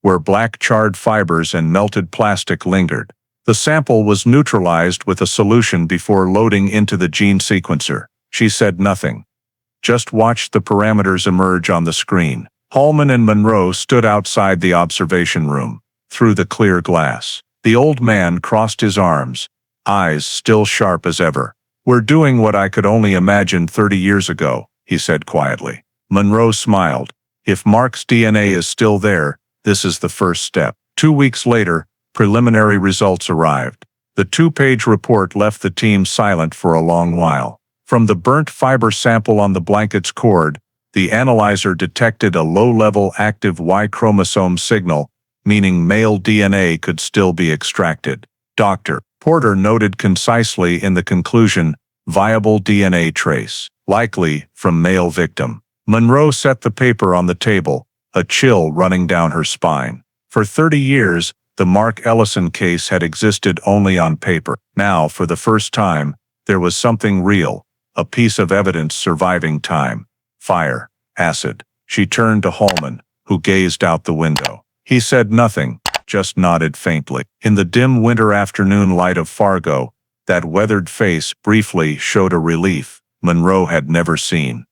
where black charred fibers and melted plastic lingered. The sample was neutralized with a solution before loading into the gene sequencer. She said nothing, just watched the parameters emerge on the screen. Hallman and Monroe stood outside the observation room, through the clear glass. The old man crossed his arms, eyes still sharp as ever. "We're doing what I could only imagine 30 years ago," he said quietly. Monroe smiled. "If Mark's DNA is still there, this is the first step." 2 weeks later, preliminary results arrived. The 2-page report left the team silent for a long while. From the burnt fiber sample on the blanket's cord, the analyzer detected a low-level active Y chromosome signal, meaning male DNA could still be extracted. Dr. Porter noted concisely in the conclusion, "Viable DNA trace, likely from male victim." Monroe set the paper on the table, a chill running down her spine. For 30 years, the Mark Ellison case had existed only on paper. Now, for the first time, there was something real, a piece of evidence surviving time. Fire, acid. She turned to Hallman, who gazed out the window. He said nothing, just nodded faintly. In the dim winter afternoon light of Fargo, that weathered face briefly showed a relief Monroe had never seen.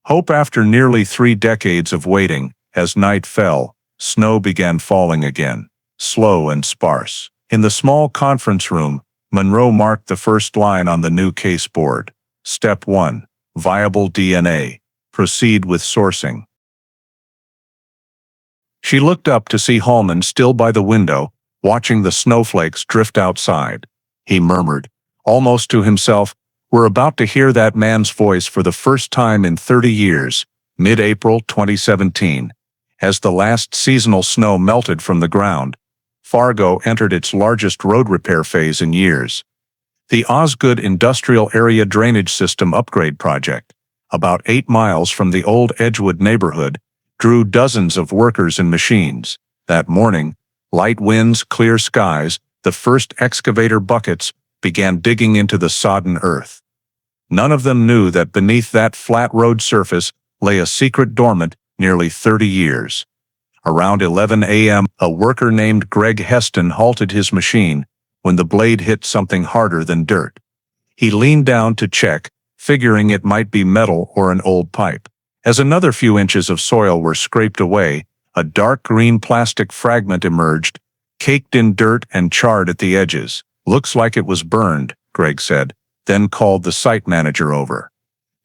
Hope after nearly 3 decades of waiting, As night fell, snow began falling again, slow and sparse. In the small conference room, Monroe marked the first line on the new case board. Step 1. Viable DNA. Proceed with sourcing. She looked up to see Hallman still by the window, watching the snowflakes drift outside. He murmured, almost to himself, "We're about to hear that man's voice for the first time in 30 years, mid-April 2017. As the last seasonal snow melted from the ground, Fargo entered its largest road repair phase in years. The Osgood Industrial Area Drainage System Upgrade Project, about 8 miles from the old Edgewood neighborhood, drew dozens of workers and machines. That morning, light winds, clear skies, the first excavator buckets began digging into the sodden earth. None of them knew that beneath that flat road surface lay a secret dormant nearly 30 years. Around 11 a.m., a worker named Greg Heston halted his machine when the blade hit something harder than dirt. He leaned down to check, figuring it might be metal or an old pipe. As another few inches of soil were scraped away, a dark green plastic fragment emerged, caked in dirt and charred at the edges. "Looks like it was burned," Greg said, then called the site manager over.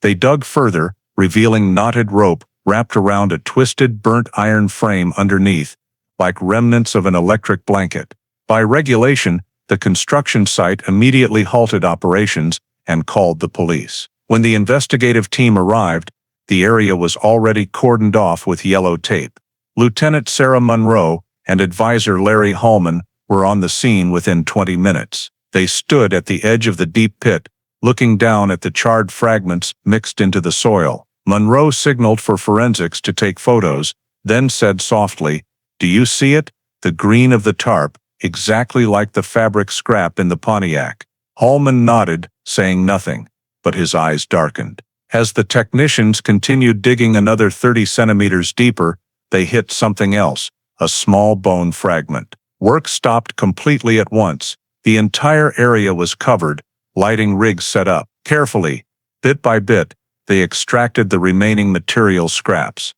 They dug further, revealing knotted rope wrapped around a twisted burnt iron frame underneath, like remnants of an electric blanket. By regulation, the construction site immediately halted operations and called the police. When the investigative team arrived, the area was already cordoned off with yellow tape. Lieutenant Sarah Monroe and advisor Larry Hallman were on the scene within 20 minutes. They stood at the edge of the deep pit, looking down at the charred fragments mixed into the soil. Monroe signaled for forensics to take photos, then said softly, "Do you see it? The green of the tarp, exactly like the fabric scrap in the Pontiac." Hallman nodded, saying nothing, but his eyes darkened. As the technicians continued digging another 30 centimeters deeper, they hit something else, a small bone fragment. Work stopped completely at once. The entire area was covered, lighting rigs set up. Carefully, bit by bit, they extracted the remaining material scraps.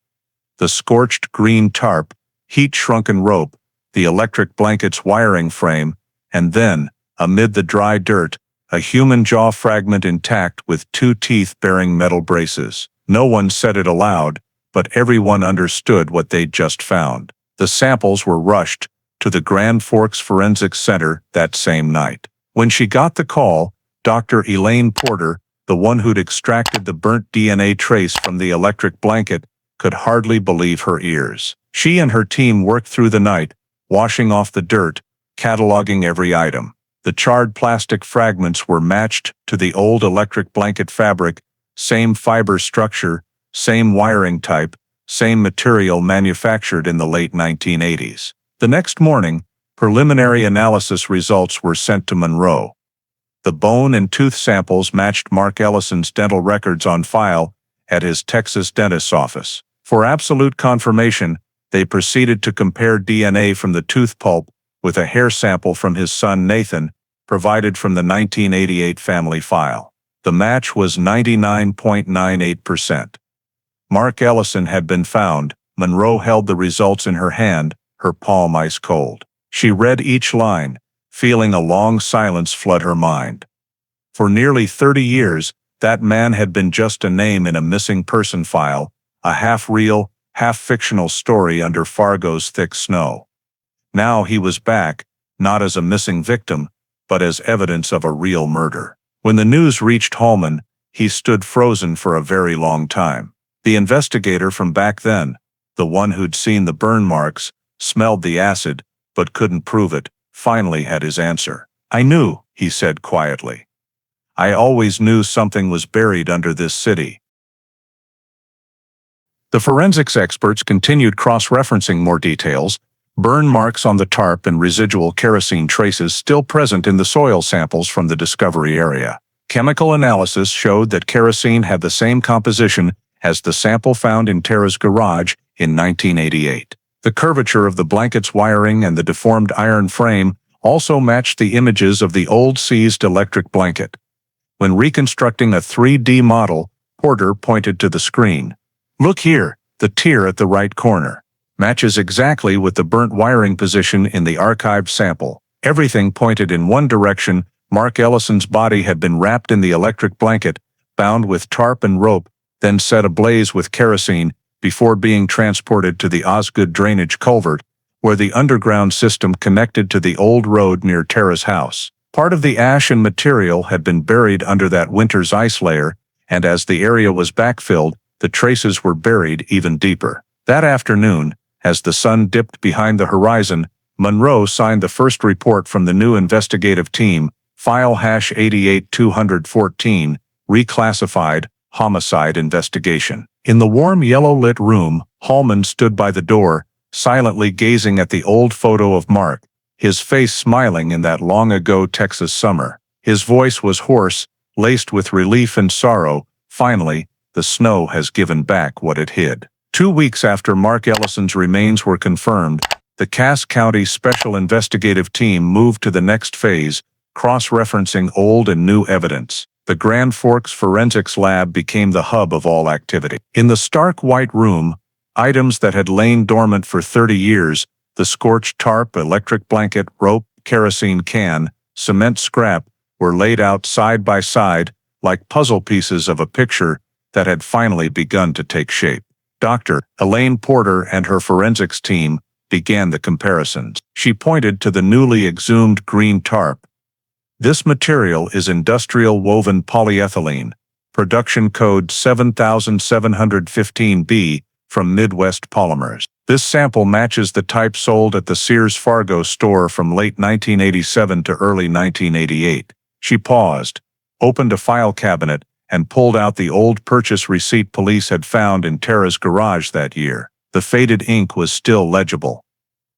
The scorched green tarp, heat-shrunken rope, the electric blanket's wiring frame, and then, amid the dry dirt, a human jaw fragment intact with 2 teeth-bearing metal braces. No one said it aloud, but everyone understood what they'd just found. The samples were rushed to the Grand Forks Forensics Center that same night. When she got the call, Dr. Elaine Porter, the one who'd extracted the burnt DNA trace from the electric blanket, could hardly believe her ears. She and her team worked through the night, washing off the dirt, cataloging every item. The charred plastic fragments were matched to the old electric blanket fabric, same fiber structure, same wiring type, same material manufactured in the late 1980s. The next morning, preliminary analysis results were sent to Monroe. The bone and tooth samples matched Mark Ellison's dental records on file at his Texas dentist's office. For absolute confirmation, they proceeded to compare DNA from the tooth pulp with a hair sample from his son Nathan, provided from the 1988 family file. The match was 99.98%. Mark Ellison had been found. Monroe held the results in her hand, her palm ice cold. She read each line, feeling a long silence flood her mind. For nearly 30 years, that man had been just a name in a missing person file, a half-real, half-fictional story under Fargo's thick snow. Now he was back, not as a missing victim, but as evidence of a real murder. When the news reached Hallman, he stood frozen for a very long time. The investigator from back then, the one who'd seen the burn marks, smelled the acid, but couldn't prove it, finally had his answer. "I knew," he said quietly. "I always knew something was buried under this city." The forensics experts continued cross-referencing more details, burn marks on the tarp and residual kerosene traces still present in the soil samples from the discovery area. Chemical analysis showed that kerosene had the same composition as the sample found in Tara's garage in 1988. The curvature of the blanket's wiring and the deformed iron frame also matched the images of the old seized electric blanket. When reconstructing a 3D model, Porter pointed to the screen. "Look here, The tear at the right corner matches exactly with the burnt wiring position in the archived sample. Everything pointed in one direction. Mark Ellison's body had been wrapped in the electric blanket, bound with tarp and rope, then set ablaze with kerosene before being transported to the Osgood drainage culvert, where the underground system connected to the old road near Tara's house. Part of the ash and material had been buried under that winter's ice layer, and as the area was backfilled, the traces were buried even deeper. That afternoon, as the sun dipped behind the horizon, Monroe signed the first report from the new investigative team, file hash 88214, reclassified, homicide investigation. In the warm yellow-lit room, Hallman stood by the door, silently gazing at the old photo of Mark, his face smiling in that long-ago Texas summer. His voice was hoarse, laced with relief and sorrow. Finally, the snow has given back what it hid. 2 weeks after Mark Ellison's remains were confirmed, the Cass County Special Investigative Team moved to the next phase, cross-referencing old and new evidence. The Grand Forks Forensics Lab became the hub of all activity. In the stark white room, items that had lain dormant for 30 years, the scorched tarp, electric blanket, rope, kerosene can, cement scrap, were laid out side by side, like puzzle pieces of a picture that had finally begun to take shape. Dr. Elaine Porter and her forensics team began the comparisons. She pointed to the newly exhumed green tarp. This material is industrial woven polyethylene, production code 7715B from Midwest Polymers. This sample matches the type sold at the Sears Fargo store from late 1987 to early 1988. She paused, opened a file cabinet, and pulled out the old purchase receipt police had found in Tara's garage that year. The faded ink was still legible.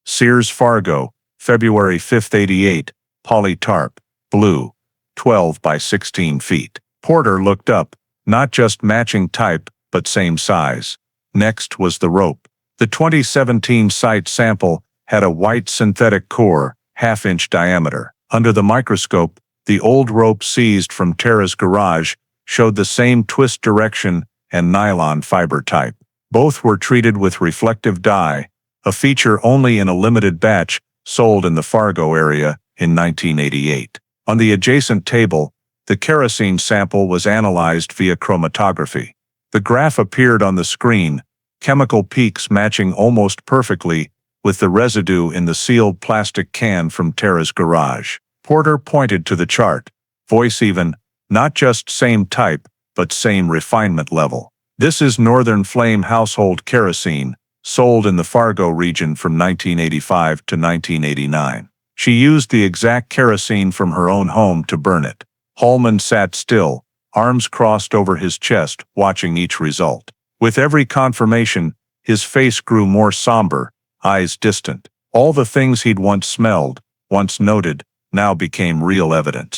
Sears Fargo, February 5, 88, poly tarp, blue, 12 by 16 feet. Porter looked up, not just matching type, but same size. Next was the rope. The 2017 site sample had a white synthetic core, half-inch diameter. Under the microscope, the old rope seized from Tara's garage showed the same twist direction and nylon fiber type. Both were treated with reflective dye, a feature only in a limited batch sold in the Fargo area in 1988. On the adjacent table, the kerosene sample was analyzed via chromatography. The graph appeared on the screen, chemical peaks matching almost perfectly with the residue in the sealed plastic can from Tara's garage. Porter pointed to the chart, voice even, not just same type, but same refinement level. This is Northern Flame household kerosene, sold in the Fargo region from 1985 to 1989. She used the exact kerosene from her own home to burn it. Hallman sat still, arms crossed over his chest, watching each result. With every confirmation, his face grew more somber, eyes distant. All the things he'd once smelled, once noted, now became real evidence.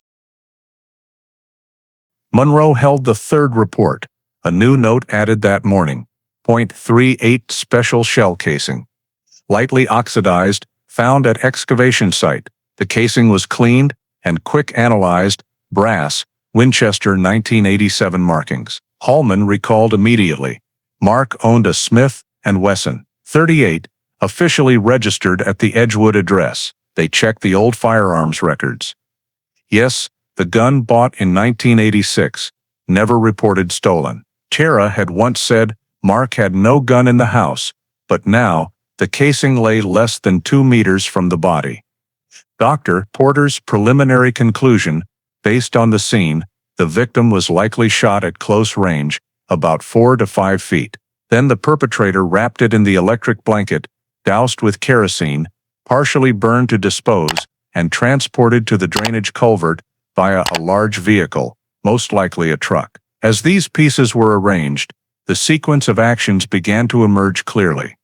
Monroe held the third report, a new note added that morning. .38 special shell casing. Lightly oxidized, found at excavation site. The casing was cleaned and quick analyzed, brass, Winchester 1987 markings. Hallman recalled immediately. Mark owned a Smith & Wesson .38, officially registered at the Edgewood address. They checked the old firearms records. Yes, the gun bought in 1986, never reported stolen. Tara had once said Mark had no gun in the house, but now, the casing lay less than 2 meters from the body. Dr. Porter's preliminary conclusion, based on the scene, the victim was likely shot at close range, about 4 to 5 feet. Then the perpetrator wrapped it in the electric blanket, doused with kerosene, partially burned to dispose, and transported to the drainage culvert via a large vehicle, most likely a truck. As these pieces were arranged, the sequence of actions began to emerge clearly.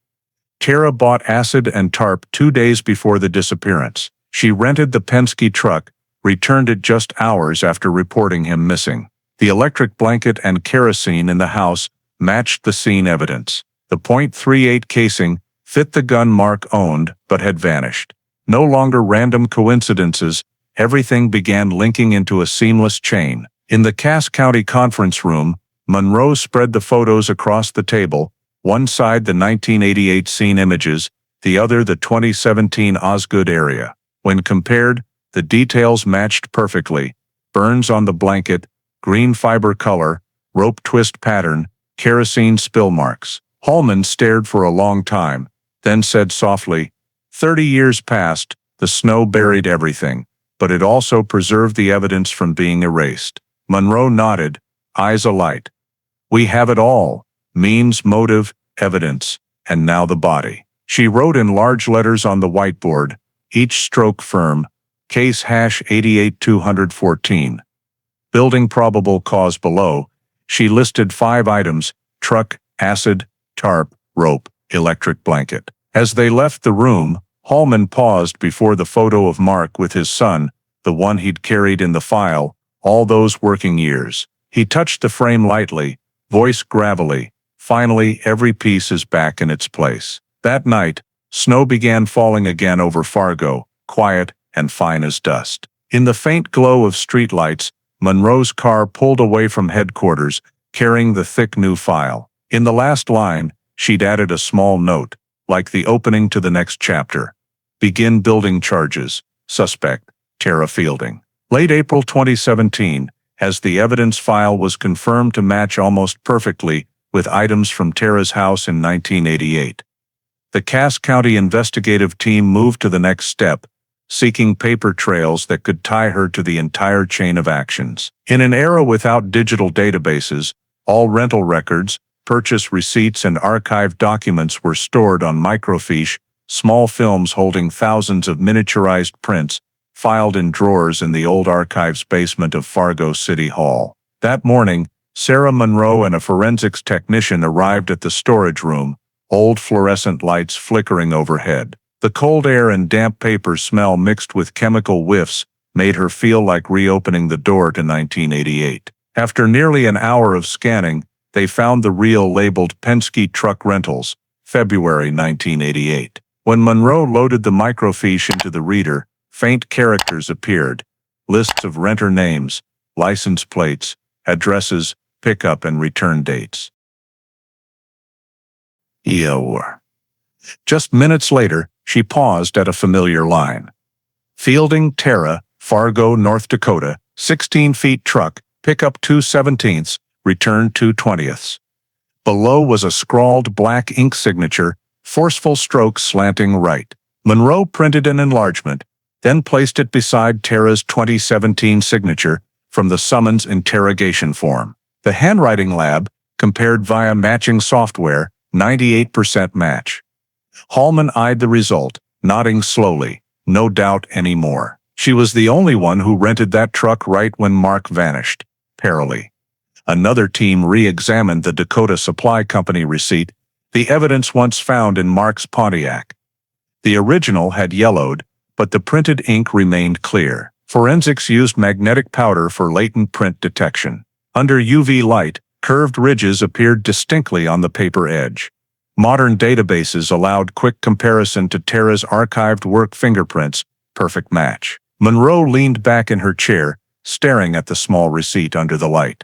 Tara bought acid and tarp 2 days before the disappearance. She rented the Penske truck, returned it just hours after reporting him missing. The electric blanket and kerosene in the house matched the scene evidence. The .38 casing fit the gun Mark owned but had vanished. No longer random coincidences, everything began linking into a seamless chain. In the Cass County conference room, Monroe spread the photos across the table, One side the 1988 scene images, the other the 2017 Osgood area. When compared, the details matched perfectly. Burns on the blanket, green fiber color, rope twist pattern, kerosene spill marks. Hallman stared for a long time, then said softly, 30 years passed, the snow buried everything, but it also preserved the evidence from being erased. Monroe nodded, eyes alight. We have it all, means, motive, evidence, and now the body. She wrote in large letters on the whiteboard, each stroke firm, case hash 88214. Building probable cause below, she listed 5 items: truck, acid, tarp, rope, electric blanket. As they left the room, Hallman paused before the photo of Mark with his son, the one he'd carried in the file all those working years. He touched the frame lightly, voice gravelly. Finally, every piece is back in its place. That night, snow began falling again over Fargo, quiet and fine as dust. In the faint glow of streetlights, Monroe's car pulled away from headquarters, carrying the thick new file. In the last line, she'd added a small note, like the opening to the next chapter. Begin building charges. Suspect, Tara Fielding. Late April 2017, as the evidence file was confirmed to match almost perfectly with items from Tara's house in 1988. The Cass County investigative team moved to the next step, seeking paper trails that could tie her to the entire chain of actions. In an era without digital databases, all rental records, purchase receipts and archived documents were stored on microfiche, small films holding thousands of miniaturized prints, filed in drawers in the old archives basement of Fargo City Hall. That morning, Sarah Monroe and a forensics technician arrived at the storage room, old fluorescent lights flickering overhead. The cold air and damp paper smell mixed with chemical whiffs made her feel like reopening the door to 1988. After nearly an hour of scanning, they found the reel labeled Penske Truck Rentals, February 1988. When Monroe loaded the microfiche into the reader, faint characters appeared, lists of renter names, license plates, addresses, pickup and return dates. Just minutes later, she paused at a familiar line. Fielding, Tara, Fargo, North Dakota, 16 feet truck, pickup 2/17, return 2/20. Below was a scrawled black ink signature, forceful strokes slanting right. Monroe printed an enlargement, then placed it beside Tara's 2017 signature from the summons interrogation form. The handwriting lab, compared via matching software, 98% match. Hallman eyed the result, nodding slowly. No doubt anymore. She was the only one who rented that truck right when Mark vanished. Perily. Another team re-examined the Dakota Supply Company receipt, the evidence once found in Mark's Pontiac. The original had yellowed, but the printed ink remained clear. Forensics used magnetic powder for latent print detection. Under UV light, curved ridges appeared distinctly on the paper edge. Modern databases allowed quick comparison to Tara's archived work fingerprints, perfect match. Monroe leaned back in her chair, staring at the small receipt under the light.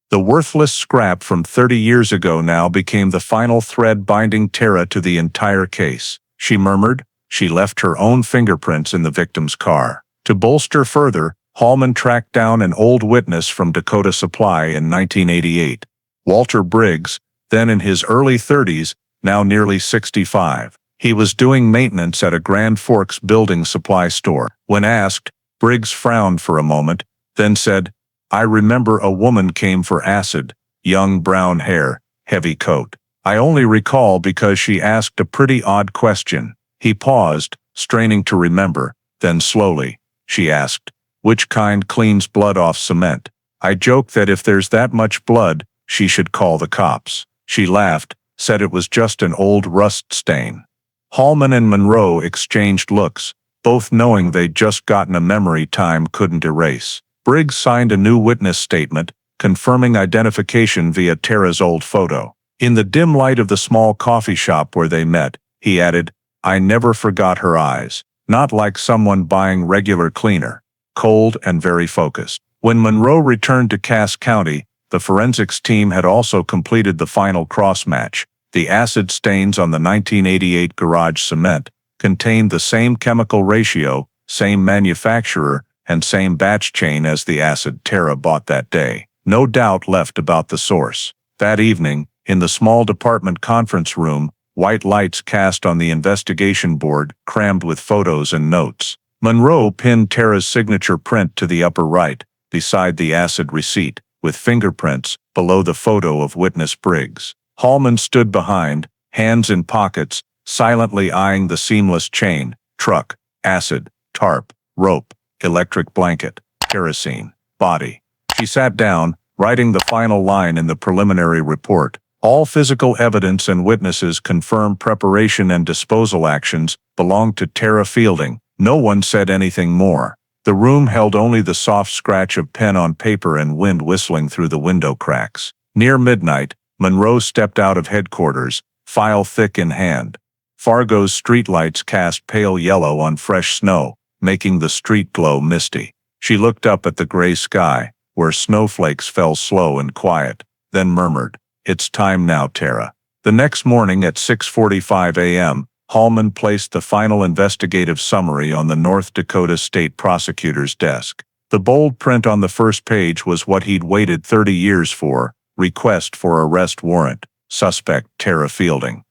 The worthless scrap from 30 years ago now became the final thread binding Tara to the entire case. She murmured. She left her own fingerprints in the victim's car. To bolster further, Hallman tracked down an old witness from Dakota Supply in 1988. Walter Briggs, then in his early 30s, now nearly 65. He was doing maintenance at a Grand Forks building supply store. When asked, Briggs frowned for a moment, then said, "I remember a woman came for acid, young brown hair, heavy coat. I only recall because she asked a pretty odd question." He paused, straining to remember, then slowly, she asked, "Which kind cleans blood off cement?" I joke that if there's that much blood, she should call the cops. She laughed, said it was just an old rust stain. Hallman and Monroe exchanged looks, both knowing they'd just gotten a memory time couldn't erase. Briggs signed a new witness statement, confirming identification via Tara's old photo. In the dim light of the small coffee shop where they met, he added, "I never forgot her eyes, not like someone buying regular cleaner, cold and very focused." When Monroe returned to Cass County, the forensics team had also completed the final cross-match. The acid stains on the 1988 garage cement contained the same chemical ratio, same manufacturer, and same batch chain as the acid Tara bought that day. No doubt left about the source. That evening, in the small department conference room, white lights cast on the investigation board, crammed with photos and notes. Monroe pinned Tara's signature print to the upper right, beside the acid receipt, with fingerprints below the photo of witness Briggs. Hallman stood behind, hands in pockets, silently eyeing the seamless chain, truck, acid, tarp, rope, electric blanket, kerosene, body. She sat down, writing the final line in the preliminary report. All physical evidence and witnesses confirm preparation and disposal actions belonged to Tara Fielding. No one said anything more. The room held only the soft scratch of pen on paper and wind whistling through the window cracks. Near midnight, Monroe stepped out of headquarters, file thick in hand. Fargo's streetlights cast pale yellow on fresh snow, making the street glow misty. She looked up at the gray sky, where snowflakes fell slow and quiet, then murmured, "It's time now, Tara." The next morning at 6:45 a.m., Hallman placed the final investigative summary on the North Dakota State Prosecutor's desk. The bold print on the first page was what he'd waited 30 years for: request for arrest warrant, suspect Tara Fielding.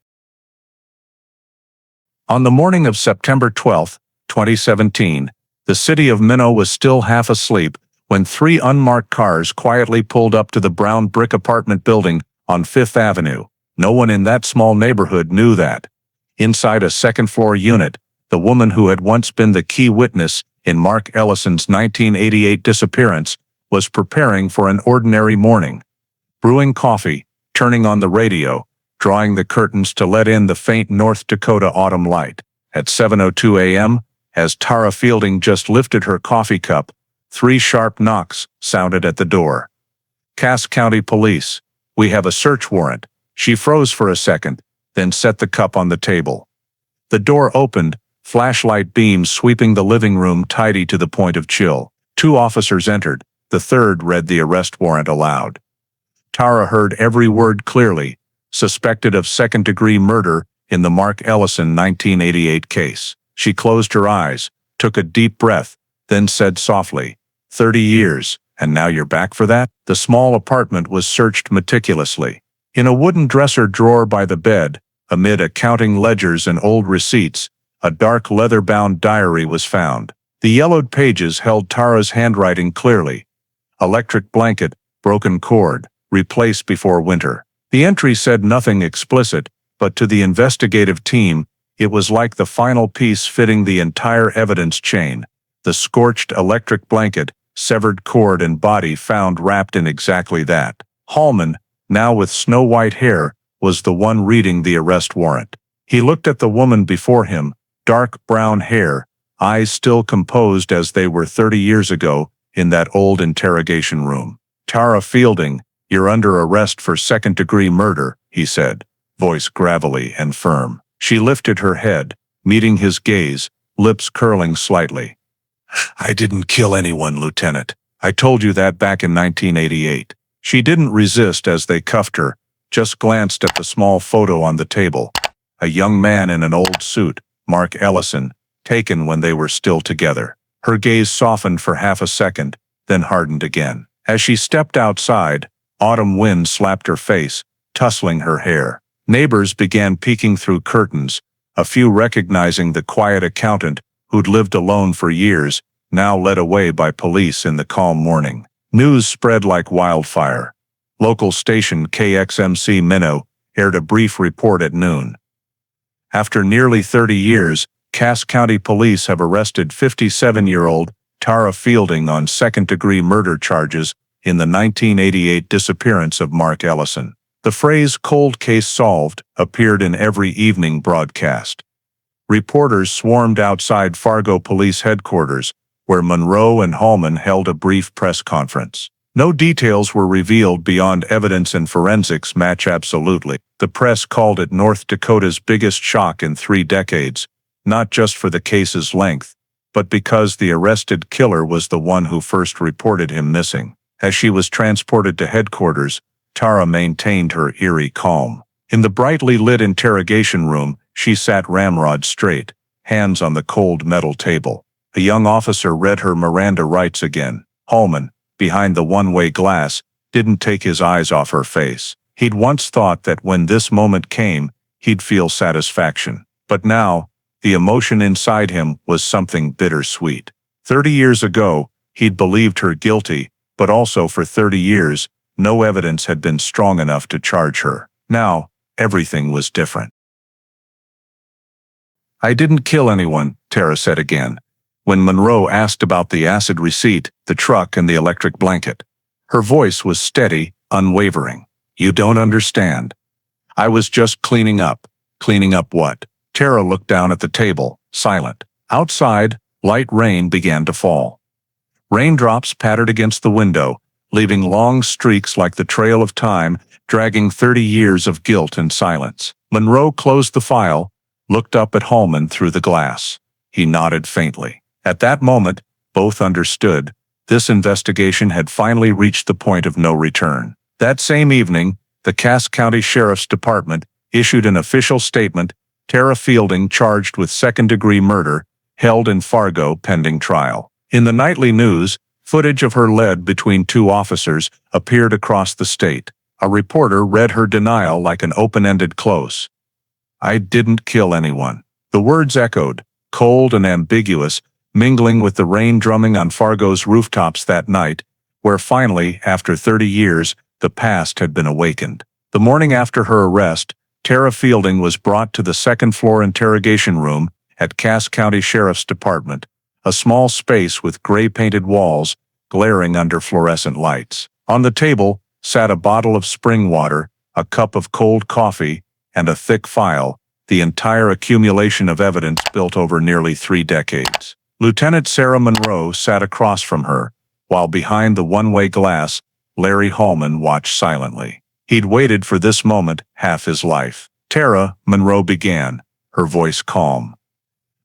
On the morning of September 12, 2017, the city of Minnow was still half asleep when 3 unmarked cars quietly pulled up to the brown brick apartment building on 5th Avenue. No one in that small neighborhood knew that. Inside a second-floor unit, the woman who had once been the key witness in Mark Ellison's 1988 disappearance was preparing for an ordinary morning. Brewing coffee, turning on the radio, drawing the curtains to let in the faint North Dakota autumn light. At 7:02 a.m., as Tara Fielding just lifted her coffee cup, 3 sharp knocks sounded at the door. "Cass County Police, we have a search warrant." She froze for a second, then set the cup on the table. The door opened, flashlight beams sweeping the living room tidy to the point of chill. 2 officers entered, the third read the arrest warrant aloud. Tara heard every word clearly: suspected of second-degree murder in the Mark Ellison 1988 case. She closed her eyes, took a deep breath, then said softly, 30 years, and now you're back for that?" The small apartment was searched meticulously. In a wooden dresser drawer by the bed, amid accounting ledgers and old receipts, a dark leather-bound diary was found. The yellowed pages held Tara's handwriting clearly. Electric blanket, broken cord, replaced before winter. The entry said nothing explicit, but to the investigative team, it was like the final piece fitting the entire evidence chain. The scorched electric blanket, severed cord and body found wrapped in exactly that. Hallman, now with snow-white hair, was the one reading the arrest warrant. He looked at the woman before him, dark brown hair, eyes still composed as they were 30 years ago in that old interrogation room. "Tara Fielding, you're under arrest for second-degree murder," he said, voice gravelly and firm. She lifted her head, meeting his gaze, lips curling slightly. "I didn't kill anyone, Lieutenant. I told you that back in 1988. She didn't resist as they cuffed her, just glanced at the small photo on the table. A young man in an old suit, Mark Ellison, taken when they were still together. Her gaze softened for half a second, then hardened again. As she stepped outside, autumn wind slapped her face, tussling her hair. Neighbors began peeking through curtains, a few recognizing the quiet accountant who'd lived alone for years, now led away by police in the calm morning. News spread like wildfire. Local station KXMC Minnow aired a brief report at noon. After nearly 30 years, Cass County Police have arrested 57-year-old Tara Fielding on second-degree murder charges in the 1988 disappearance of Mark Ellison. The phrase "cold case solved" appeared in every evening broadcast. Reporters swarmed outside Fargo Police Headquarters, where Monroe and Hallman held a brief press conference. No details were revealed beyond evidence and forensics match absolutely. The press called it North Dakota's biggest shock in 3 decades, not just for the case's length, but because the arrested killer was the one who first reported him missing. As she was transported to headquarters, Tara maintained her eerie calm. In the brightly lit interrogation room, she sat ramrod straight, hands on the cold metal table. A young officer read her Miranda rights again. Holman, behind the one-way glass, didn't take his eyes off her face. He'd once thought that when this moment came, he'd feel satisfaction. But now, the emotion inside him was something bittersweet. 30 years ago, he'd believed her guilty, but also for 30 years, no evidence had been strong enough to charge her. Now, everything was different. "I didn't kill anyone," Tara said again, when Monroe asked about the acid receipt, the truck, and the electric blanket. Her voice was steady, unwavering. "You don't understand. I was just cleaning up." "Cleaning up what?" Tara looked down at the table, silent. Outside, light rain began to fall. Raindrops pattered against the window, leaving long streaks like the trail of time, dragging 30 years of guilt and silence. Monroe closed the file, looked up at Holman through the glass. He nodded faintly. At that moment, both understood. This investigation had finally reached the point of no return. That same evening, the Cass County Sheriff's Department issued an official statement: Tara Fielding charged with second-degree murder, held in Fargo pending trial. In the nightly news, footage of her led between two officers appeared across the state. A reporter read her denial like an open-ended close. "I didn't kill anyone." The words echoed, cold and ambiguous, mingling with the rain drumming on Fargo's rooftops that night, where finally, after 30 years, the past had been awakened. The morning after her arrest, Tara Fielding was brought to the second-floor interrogation room at Cass County Sheriff's Department, a small space with gray-painted walls glaring under fluorescent lights. On the table sat a bottle of spring water, a cup of cold coffee, and a thick file, the entire accumulation of evidence built over nearly 3 decades. Lieutenant Sarah Monroe sat across from her, while behind the one-way glass, Larry Holman watched silently. He'd waited for this moment half his life. "Tara," Monroe began, her voice calm.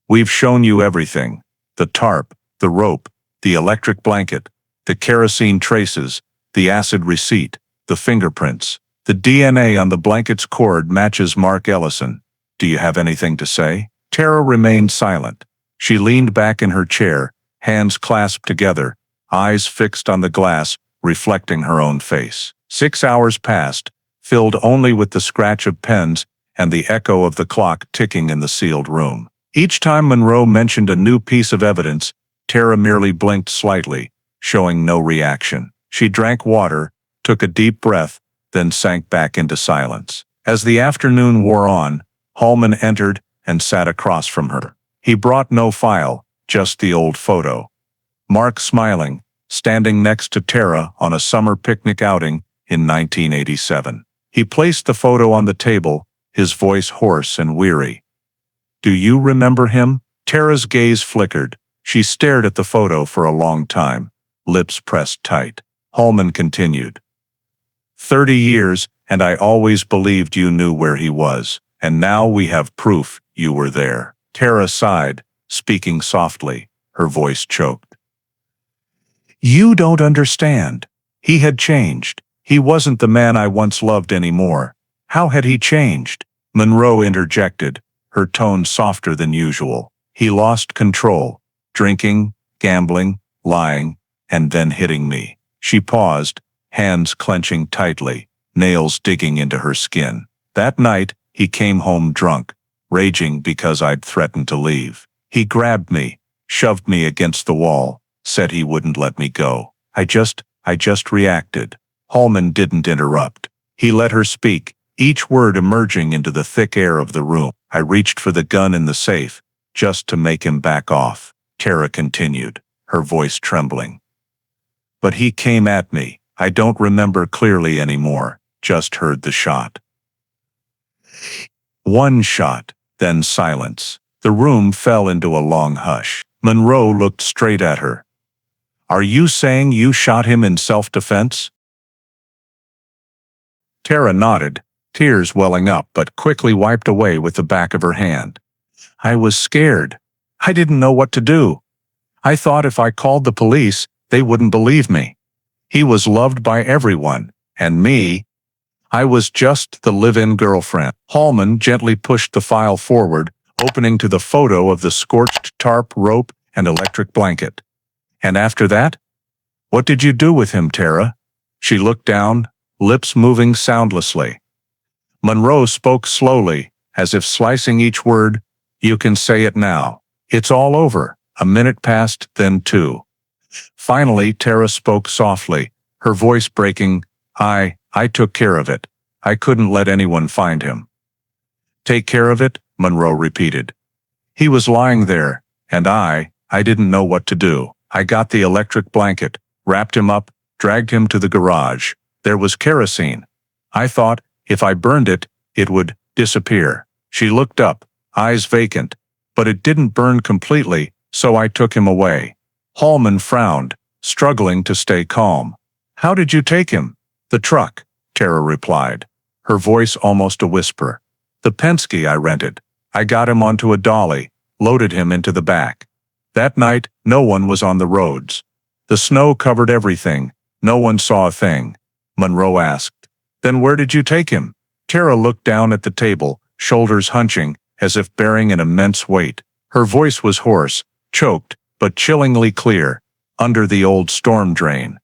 "We've shown you everything. The tarp, the rope, the electric blanket, the kerosene traces, the acid receipt, the fingerprints. The DNA on the blanket's cord matches Mark Ellison. Do you have anything to say?" Tara remained silent. She leaned back in her chair, hands clasped together, eyes fixed on the glass, reflecting her own face. 6 hours passed, filled only with the scratch of pens and the echo of the clock ticking in the sealed room. Each time Monroe mentioned a new piece of evidence, Tara merely blinked slightly, showing no reaction. She drank water, took a deep breath, then sank back into silence. As the afternoon wore on, Holman entered and sat across from her. He brought no file, just the old photo. Mark smiling, standing next to Tara on a summer picnic outing in 1987. He placed the photo on the table, his voice hoarse and weary. "Do you remember him?" Tara's gaze flickered. She stared at the photo for a long time, lips pressed tight. Holman continued. 30 years, and I always believed you knew where he was, and now we have proof you were there." Tara sighed, speaking softly, her voice choked. "You don't understand. He had changed. He wasn't the man I once loved anymore." "How had he changed?" Monroe interjected, her tone softer than usual. "He lost control, drinking, gambling, lying, and then hitting me." She paused, hands clenching tightly, nails digging into her skin. "That night, he came home drunk, raging because I'd threatened to leave. He grabbed me, shoved me against the wall, said he wouldn't let me go. I just reacted." Holman didn't interrupt. He let her speak, each word emerging into the thick air of the room. "I reached for the gun in the safe, just to make him back off," Tara continued, her voice trembling. "But he came at me. I don't remember clearly anymore, just heard the shot. One shot, then silence. The room fell into a long hush. Monroe looked straight at her. "Are you saying you shot him in self-defense?" Tara nodded, tears welling up but quickly wiped away with the back of her hand. "I was scared. I didn't know what to do. I thought if I called the police, they wouldn't believe me. He was loved by everyone, and me, I was just the live-in girlfriend. Hallman gently pushed the file forward, opening to the photo of the scorched tarp, rope, and electric blanket. And after that? What did you do with him, Tara? She looked down, lips moving soundlessly. Monroe spoke slowly, as if slicing each word. You can say it now. It's all over. A minute passed, then two. Finally, Tara spoke softly, her voice breaking. I took care of it. I couldn't let anyone find him. Take care of it? Monroe repeated. He was lying there, and I didn't know what to do. I got the electric blanket, wrapped him up, dragged him to the garage. There was kerosene. I thought, if I burned it, it would disappear. She looked up, eyes vacant. But it didn't burn completely, so I took him away. Hallman frowned, struggling to stay calm. How did you take him? The truck, Tara replied, her voice almost a whisper. The Penske I rented. I got him onto a dolly, loaded him into the back. That night, no one was on the roads. The snow covered everything. No one saw a thing. Monroe asked. Then where did you take him? Tara looked down at the table, shoulders hunching, as if bearing an immense weight. Her voice was hoarse, choked, but chillingly clear. Under the old storm drain.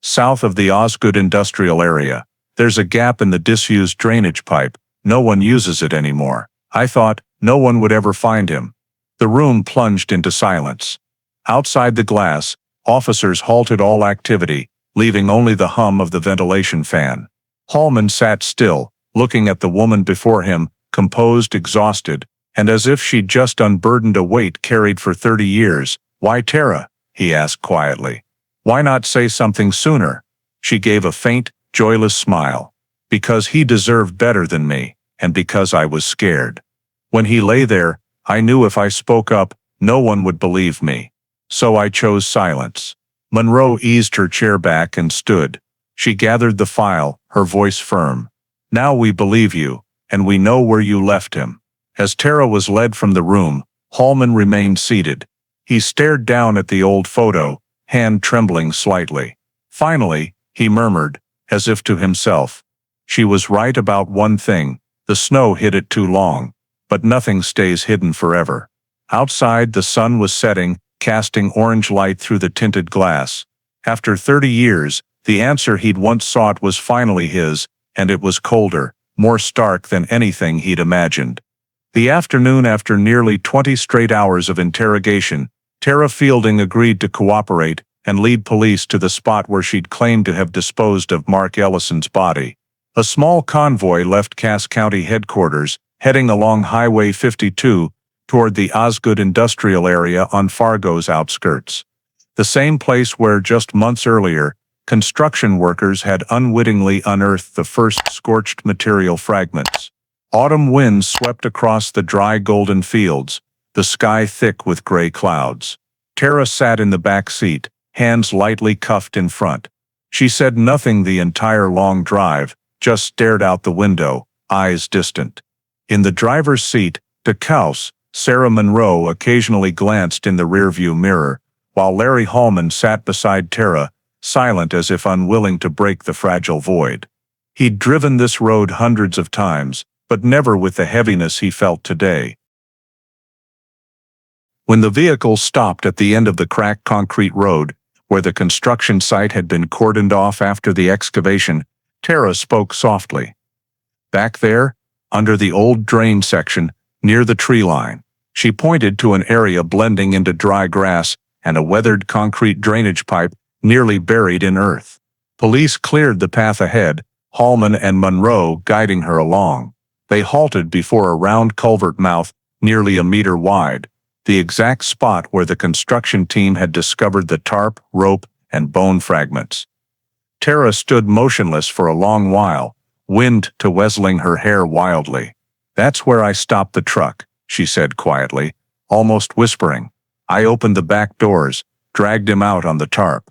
South of the Osgood industrial area. There's a gap in the disused drainage pipe. No one uses it anymore. I thought no one would ever find him. The room plunged into silence. Outside the glass, officers halted all activity, leaving only the hum of the ventilation fan. Hallman sat still, looking at the woman before him, composed, exhausted, and as if she'd just unburdened a weight carried for 30 years. Why, Tara? He asked quietly. Why not say something sooner? She gave a faint, joyless smile. Because he deserved better than me, and because I was scared. When he lay there, I knew if I spoke up, no one would believe me. So I chose silence. Monroe eased her chair back and stood. She gathered the file, her voice firm. Now we believe you, and we know where you left him. As Tara was led from the room, Hallman remained seated. He stared down at the old photo, hand trembling slightly. Finally, he murmured, as if to himself. She was right about one thing. The snow hid it too long. But nothing stays hidden forever. Outside, the sun was setting, casting orange light through the tinted glass. After 30 years, the answer he'd once sought was finally his, and it was colder, more stark than anything he'd imagined. The afternoon after nearly 20 straight hours of interrogation, Tara Fielding agreed to cooperate and lead police to the spot where she'd claimed to have disposed of Mark Ellison's body. A small convoy left Cass County headquarters, heading along Highway 52 toward the Osgood industrial area on Fargo's outskirts. The same place where just months earlier, construction workers had unwittingly unearthed the first scorched material fragments. Autumn winds swept across the dry golden fields, the sky thick with gray clouds. Tara sat in the back seat, hands lightly cuffed in front. She said nothing the entire long drive, just stared out the window, eyes distant. In the driver's seat, Decaus, Sarah Monroe occasionally glanced in the rearview mirror, while Larry Hallman sat beside Tara, silent as if unwilling to break the fragile void. He'd driven this road hundreds of times, but never with the heaviness he felt today. When the vehicle stopped at the end of the cracked concrete road, where the construction site had been cordoned off after the excavation, Tara spoke softly. Back there, under the old drain section, near the tree line, she pointed to an area blending into dry grass and a weathered concrete drainage pipe nearly buried in earth. Police cleared the path ahead, Hallman and Monroe guiding her along. They halted before a round culvert mouth, nearly a meter wide, the exact spot where the construction team had discovered the tarp, rope, and bone fragments. Tara stood motionless for a long while, wind whistling her hair wildly. That's where I stopped the truck, she said quietly, almost whispering. I opened the back doors, dragged him out on the tarp.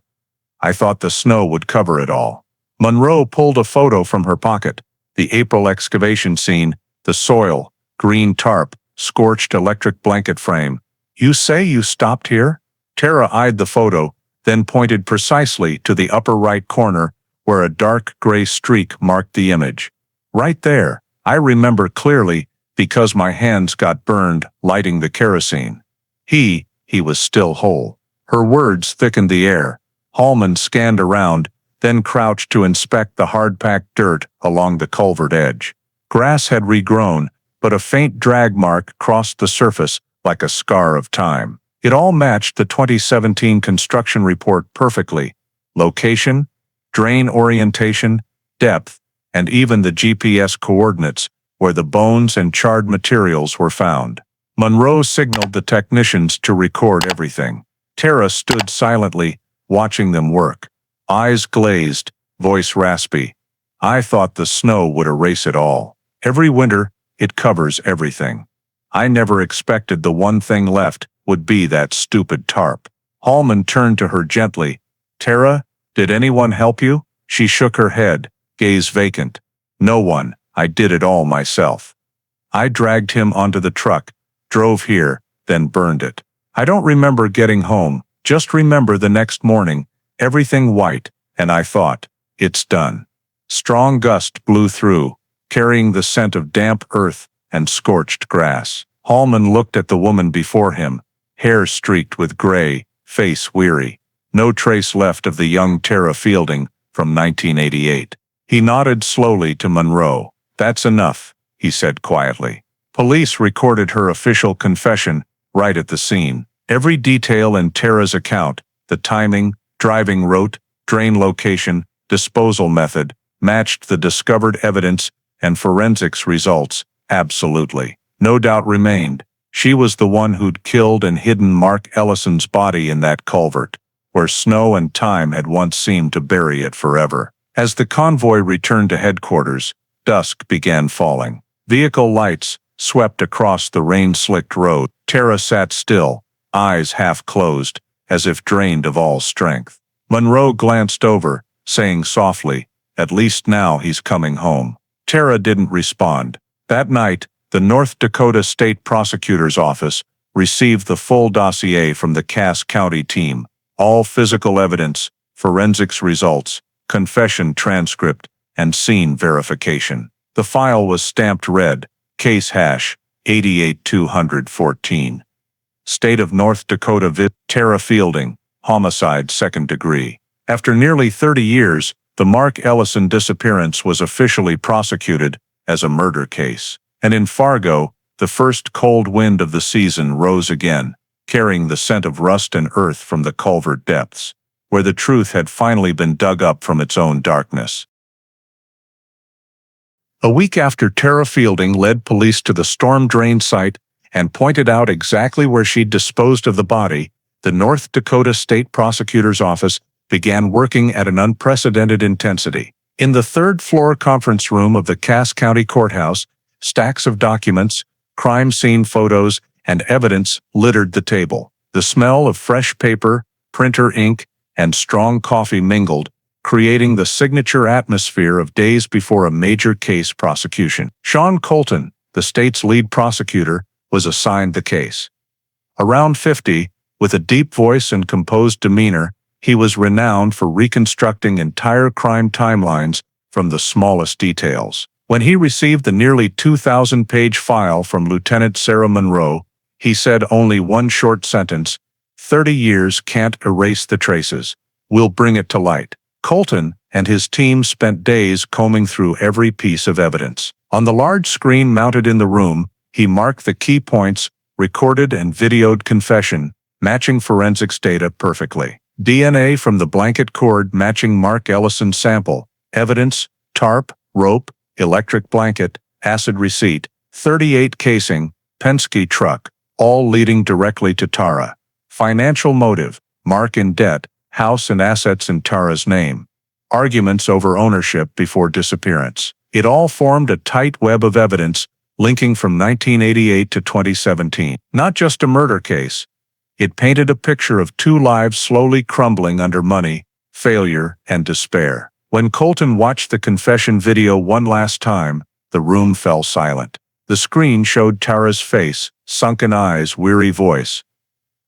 I thought the snow would cover it all. Monroe pulled a photo from her pocket, the April excavation scene, the soil, green tarp, scorched electric blanket frame. You say you stopped here? Tara eyed the photo, then pointed precisely to the upper right corner, where a dark gray streak marked the image. Right there. I remember clearly, because my hands got burned lighting the kerosene. He was still whole. Her words thickened the air. Hallman scanned around, then crouched to inspect the hard-packed dirt along the culvert edge. Grass had regrown, but a faint drag mark crossed the surface like a scar of time. It all matched the 2017 construction report perfectly. Location, drain orientation, depth, and even the GPS coordinates where the bones and charred materials were found. Monroe signaled the technicians to record everything. Tara stood silently, watching them work. Eyes glazed, voice raspy. I thought the snow would erase it all. Every winter, it covers everything. I never expected the one thing left would be that stupid tarp. Hallman turned to her gently. Tara, did anyone help you? She shook her head, gaze vacant. No one, I did it all myself. I dragged him onto the truck, drove here, then burned it. I don't remember getting home, just remember the next morning, everything white, and I thought, it's done. Strong gust blew through, carrying the scent of damp earth and scorched grass. Hallman looked at the woman before him, hair streaked with gray, face weary. No trace left of the young Tara Fielding from 1988. He nodded slowly to Monroe. That's enough, he said quietly. Police recorded her official confession right at the scene. Every detail in Tara's account, the timing, driving route, drain location, disposal method, matched the discovered evidence and forensics results, absolutely. No doubt remained. She was the one who'd killed and hidden Mark Ellison's body in that culvert, where snow and time had once seemed to bury it forever. As the convoy returned to headquarters, dusk began falling. Vehicle lights swept across the rain-slicked road. Tara sat still, eyes half closed, as if drained of all strength. Monroe glanced over, saying softly, "At least now he's coming home." Tara didn't respond. That night, the North Dakota State Prosecutor's Office received the full dossier from the Cass County team. All physical evidence, forensics results, confession transcript, and scene verification. The file was stamped red, case hash 88214. State of North Dakota Tara Fielding, homicide 2nd degree. After nearly 30 years, the Mark Ellison disappearance was officially prosecuted as a murder case. And in Fargo, the first cold wind of the season rose again, carrying the scent of rust and earth from the culvert depths, where the truth had finally been dug up from its own darkness. A week after Tara Fielding led police to the storm drain site and pointed out exactly where she'd disposed of the body, the North Dakota State Prosecutor's Office began working at an unprecedented intensity. In the third-floor conference room of the Cass County Courthouse, stacks of documents, crime scene photos, and evidence littered the table. The smell of fresh paper, printer ink, and strong coffee mingled, creating the signature atmosphere of days before a major case prosecution. Sean Colton, the state's lead prosecutor, was assigned the case. Around 50, with a deep voice and composed demeanor, he was renowned for reconstructing entire crime timelines from the smallest details. When he received the nearly 2,000-page file from Lieutenant Sarah Monroe, he said only one short sentence, 30 years can't erase the traces. We'll bring it to light. Colton and his team spent days combing through every piece of evidence. On the large screen mounted in the room, he marked the key points, recorded and videoed confession, matching forensics data perfectly. DNA from the blanket cord matching Mark Ellison's sample, evidence, tarp, rope, electric blanket, acid receipt, .38 casing, Penske truck, all leading directly to Tara. Financial motive, Mark in debt, house and assets in Tara's name. Arguments over ownership before disappearance. It all formed a tight web of evidence linking from 1988 to 2017. Not just a murder case. It painted a picture of two lives slowly crumbling under money, failure, and despair. When Colton watched the confession video one last time, the room fell silent. The screen showed Tara's face, sunken eyes, weary voice.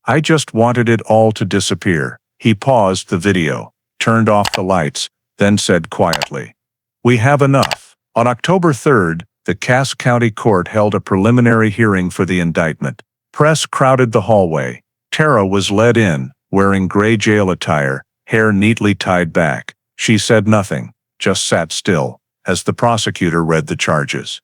I just wanted it all to disappear. He paused the video, turned off the lights, then said quietly, "We have enough." On October 3rd, the Cass County Court held a preliminary hearing for the indictment. Press crowded the hallway. Tara was led in, wearing gray jail attire, hair neatly tied back. She said nothing, just sat still, as the prosecutor read the charges.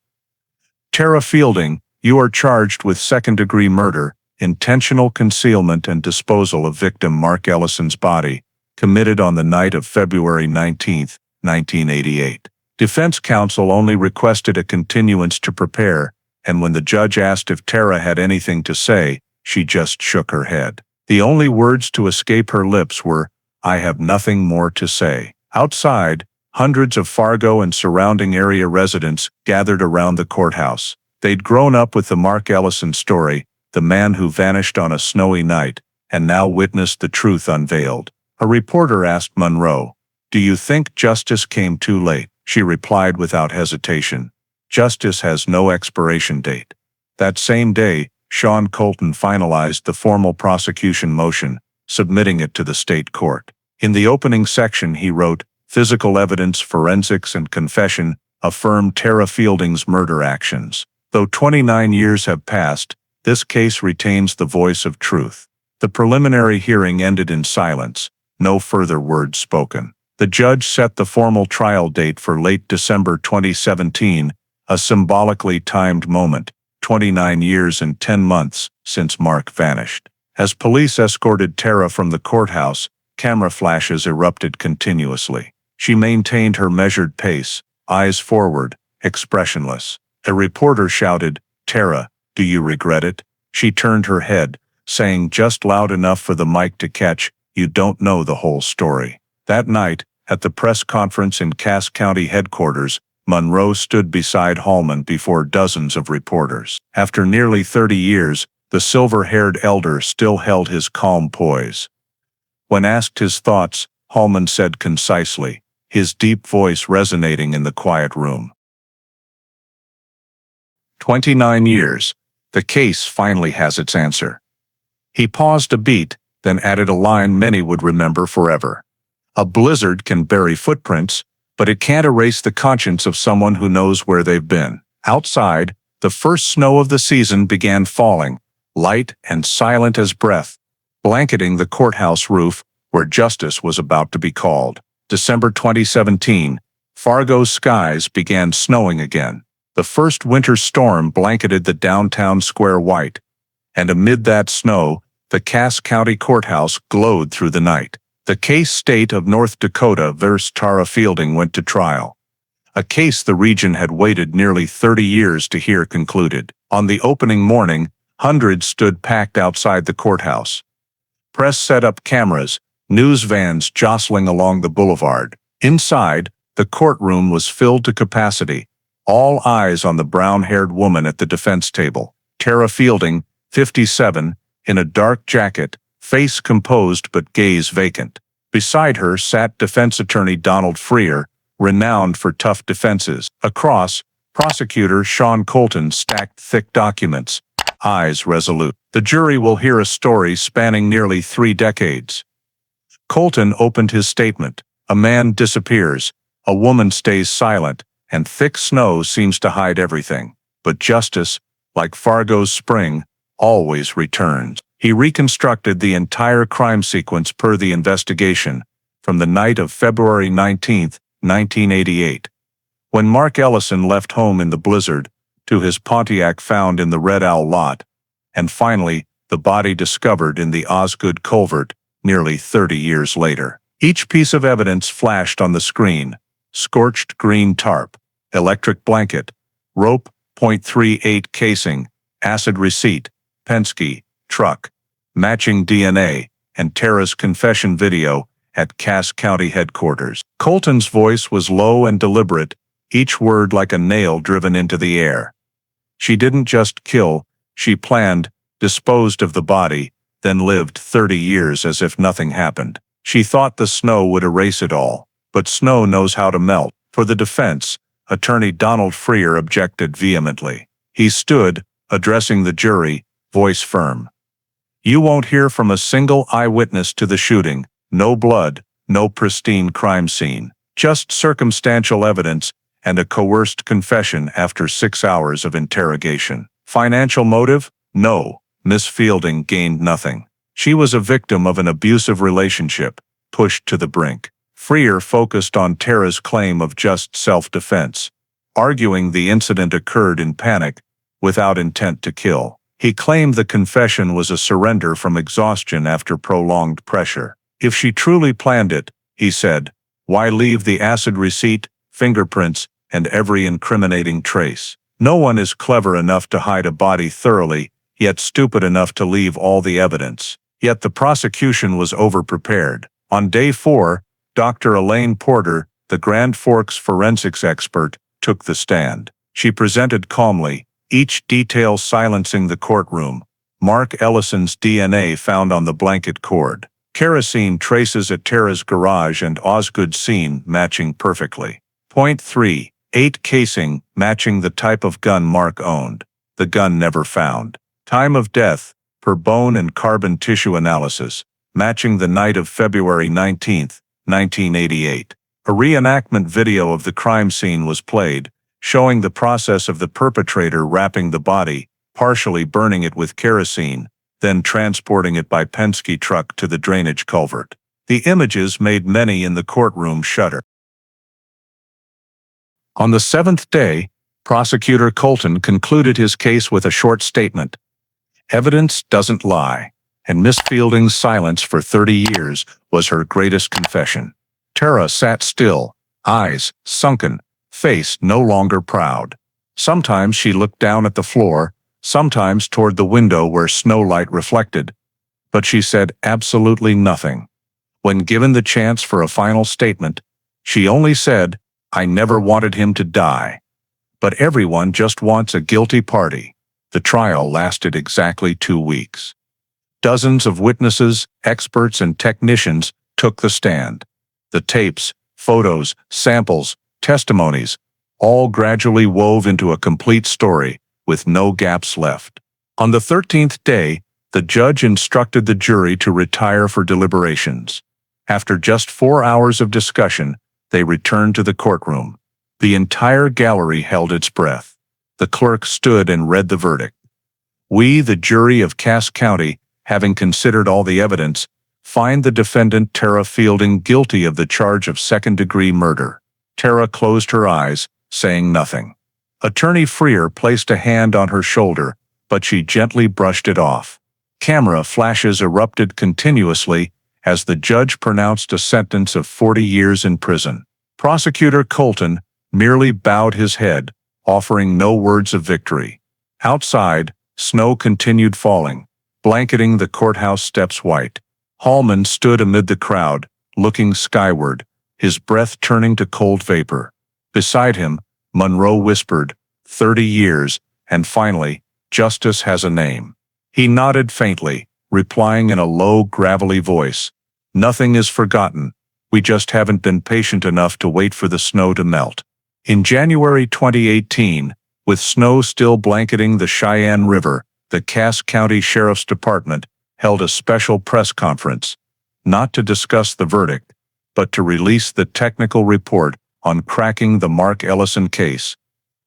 Tara Fielding, you are charged with second-degree murder, intentional concealment and disposal of victim Mark Ellison's body, committed on the night of February 19, 1988. Defense counsel only requested a continuance to prepare, and when the judge asked if Tara had anything to say, she just shook her head. The only words to escape her lips were, "I have nothing more to say." Outside, hundreds of Fargo and surrounding area residents gathered around the courthouse. They'd grown up with the Mark Ellison story, the man who vanished on a snowy night, and now witnessed the truth unveiled. A reporter asked Monroe, "Do you think justice came too late?" She replied without hesitation, "Justice has no expiration date." That same day, Sean Colton finalized the formal prosecution motion, submitting it to the state court. In the opening section he wrote, "Physical evidence, forensics, and confession affirm Tara Fielding's murder actions. Though 29 years have passed, this case retains the voice of truth." The preliminary hearing ended in silence, no further words spoken. The judge set the formal trial date for late December 2017, a symbolically timed moment, 29 years and 10 months since Mark vanished. As police escorted Tara from the courthouse, camera flashes erupted continuously. She maintained her measured pace, eyes forward, expressionless. A reporter shouted, "Tara, do you regret it?" She turned her head, saying just loud enough for the mic to catch, "You don't know the whole story." That night, at the press conference in Cass County headquarters, Monroe stood beside Hallman before dozens of reporters. After nearly 30 years, the silver-haired elder still held his calm poise. When asked his thoughts, Hallman said concisely, his deep voice resonating in the quiet room, 29 years. The case finally has its answer." He paused a beat, then added a line many would remember forever. "A blizzard can bury footprints, but it can't erase the conscience of someone who knows where they've been." Outside, the first snow of the season began falling, light and silent as breath, blanketing the courthouse roof where justice was about to be called. December 2017, Fargo's skies began snowing again. The first winter storm blanketed the downtown square white, and amid that snow, the Cass County Courthouse glowed through the night. The case State of North Dakota vs. Tara Fielding went to trial. A case the region had waited nearly 30 years to hear concluded. On the opening morning, hundreds stood packed outside the courthouse. Press set up cameras, news vans jostling along the boulevard. Inside, the courtroom was filled to capacity, all eyes on the brown-haired woman at the defense table. Tara Fielding, 57, in a dark jacket, face composed but gaze vacant. Beside her sat defense attorney Donald Freer, renowned for tough defenses. Across, prosecutor Sean Colton stacked thick documents, eyes resolute. The jury will hear a story spanning nearly 3 decades. Colton opened his statement. A man disappears, a woman stays silent, and thick snow seems to hide everything. But justice, like Fargo's spring, always returns. He reconstructed the entire crime sequence per the investigation, from the night of February 19, 1988, when Mark Ellison left home in the blizzard, to his Pontiac found in the Red Owl lot, and finally, the body discovered in the Osgood Culvert nearly 30 years later. Each piece of evidence flashed on the screen: scorched green tarp, electric blanket, rope, .38 casing, acid receipt, Penske, truck, matching DNA, and Tara's confession video at Cass County headquarters. Colton's voice was low and deliberate, each word like a nail driven into the air. She didn't just kill, she planned, disposed of the body, then lived 30 years as if nothing happened. She thought the snow would erase it all, but snow knows how to melt. For the defense, attorney Donald Freer objected vehemently. He stood, addressing the jury, voice firm. "You won't hear from a single eyewitness to the shooting, no blood, no pristine crime scene, just circumstantial evidence, and a coerced confession after 6 hours of interrogation. Financial motive? No. Miss Fielding gained nothing. She was a victim of an abusive relationship, pushed to the brink. Freer focused on Tara's claim of just self-defense, arguing the incident occurred in panic, without intent to kill. He claimed the confession was a surrender from exhaustion after prolonged pressure. If she truly planned it, he said, why leave the acid receipt, fingerprints, and every incriminating trace? No one is clever enough to hide a body thoroughly, yet stupid enough to leave all the evidence. Yet the prosecution was overprepared. On day 4, Dr. Elaine Porter, the Grand Forks forensics expert, took the stand. She presented calmly, each detail silencing the courtroom. Mark Ellison's DNA found on the blanket cord. Kerosene traces at Tara's garage and Osgood's scene matching perfectly. Point 3. 8 casing matching the type of gun Mark owned. The gun never found. Time of death, per bone and carbon tissue analysis, matching the night of February 19, 1988. A reenactment video of the crime scene was played, showing the process of the perpetrator wrapping the body, partially burning it with kerosene, then transporting it by Penske truck to the drainage culvert. The images made many in the courtroom shudder. On the 7th day, Prosecutor Colton concluded his case with a short statement. Evidence doesn't lie, and Miss Fielding's silence for 30 years was her greatest confession. Tara sat still, eyes sunken, face no longer proud. Sometimes she looked down at the floor, sometimes toward the window where snowlight reflected, but she said absolutely nothing. When given the chance for a final statement, she only said, I never wanted him to die. But everyone just wants a guilty party. The trial lasted exactly 2 weeks. Dozens of witnesses, experts, and technicians took the stand. The tapes, photos, samples, testimonies, all gradually wove into a complete story, with no gaps left. On the 13th day, the judge instructed the jury to retire for deliberations. After just 4 hours of discussion, they returned to the courtroom. The entire gallery held its breath. The clerk stood and read the verdict. We, the jury of Cass County, having considered all the evidence, find the defendant Tara Fielding guilty of the charge of second-degree murder. Tara closed her eyes, saying nothing. Attorney Freer placed a hand on her shoulder, but she gently brushed it off. Camera flashes erupted continuously as the judge pronounced a sentence of 40 years in prison. Prosecutor Colton merely bowed his head, offering no words of victory. Outside, snow continued falling, blanketing the courthouse steps white. Hallman stood amid the crowd, looking skyward, his breath turning to cold vapor. Beside him, Monroe whispered, 30 years, and finally, justice has a name. He nodded faintly, replying in a low, gravelly voice, nothing is forgotten, we just haven't been patient enough to wait for the snow to melt. In January 2018, with snow still blanketing the Cheyenne River, the Cass County Sheriff's Department held a special press conference, not to discuss the verdict, but to release the technical report on cracking the Mark Ellison case,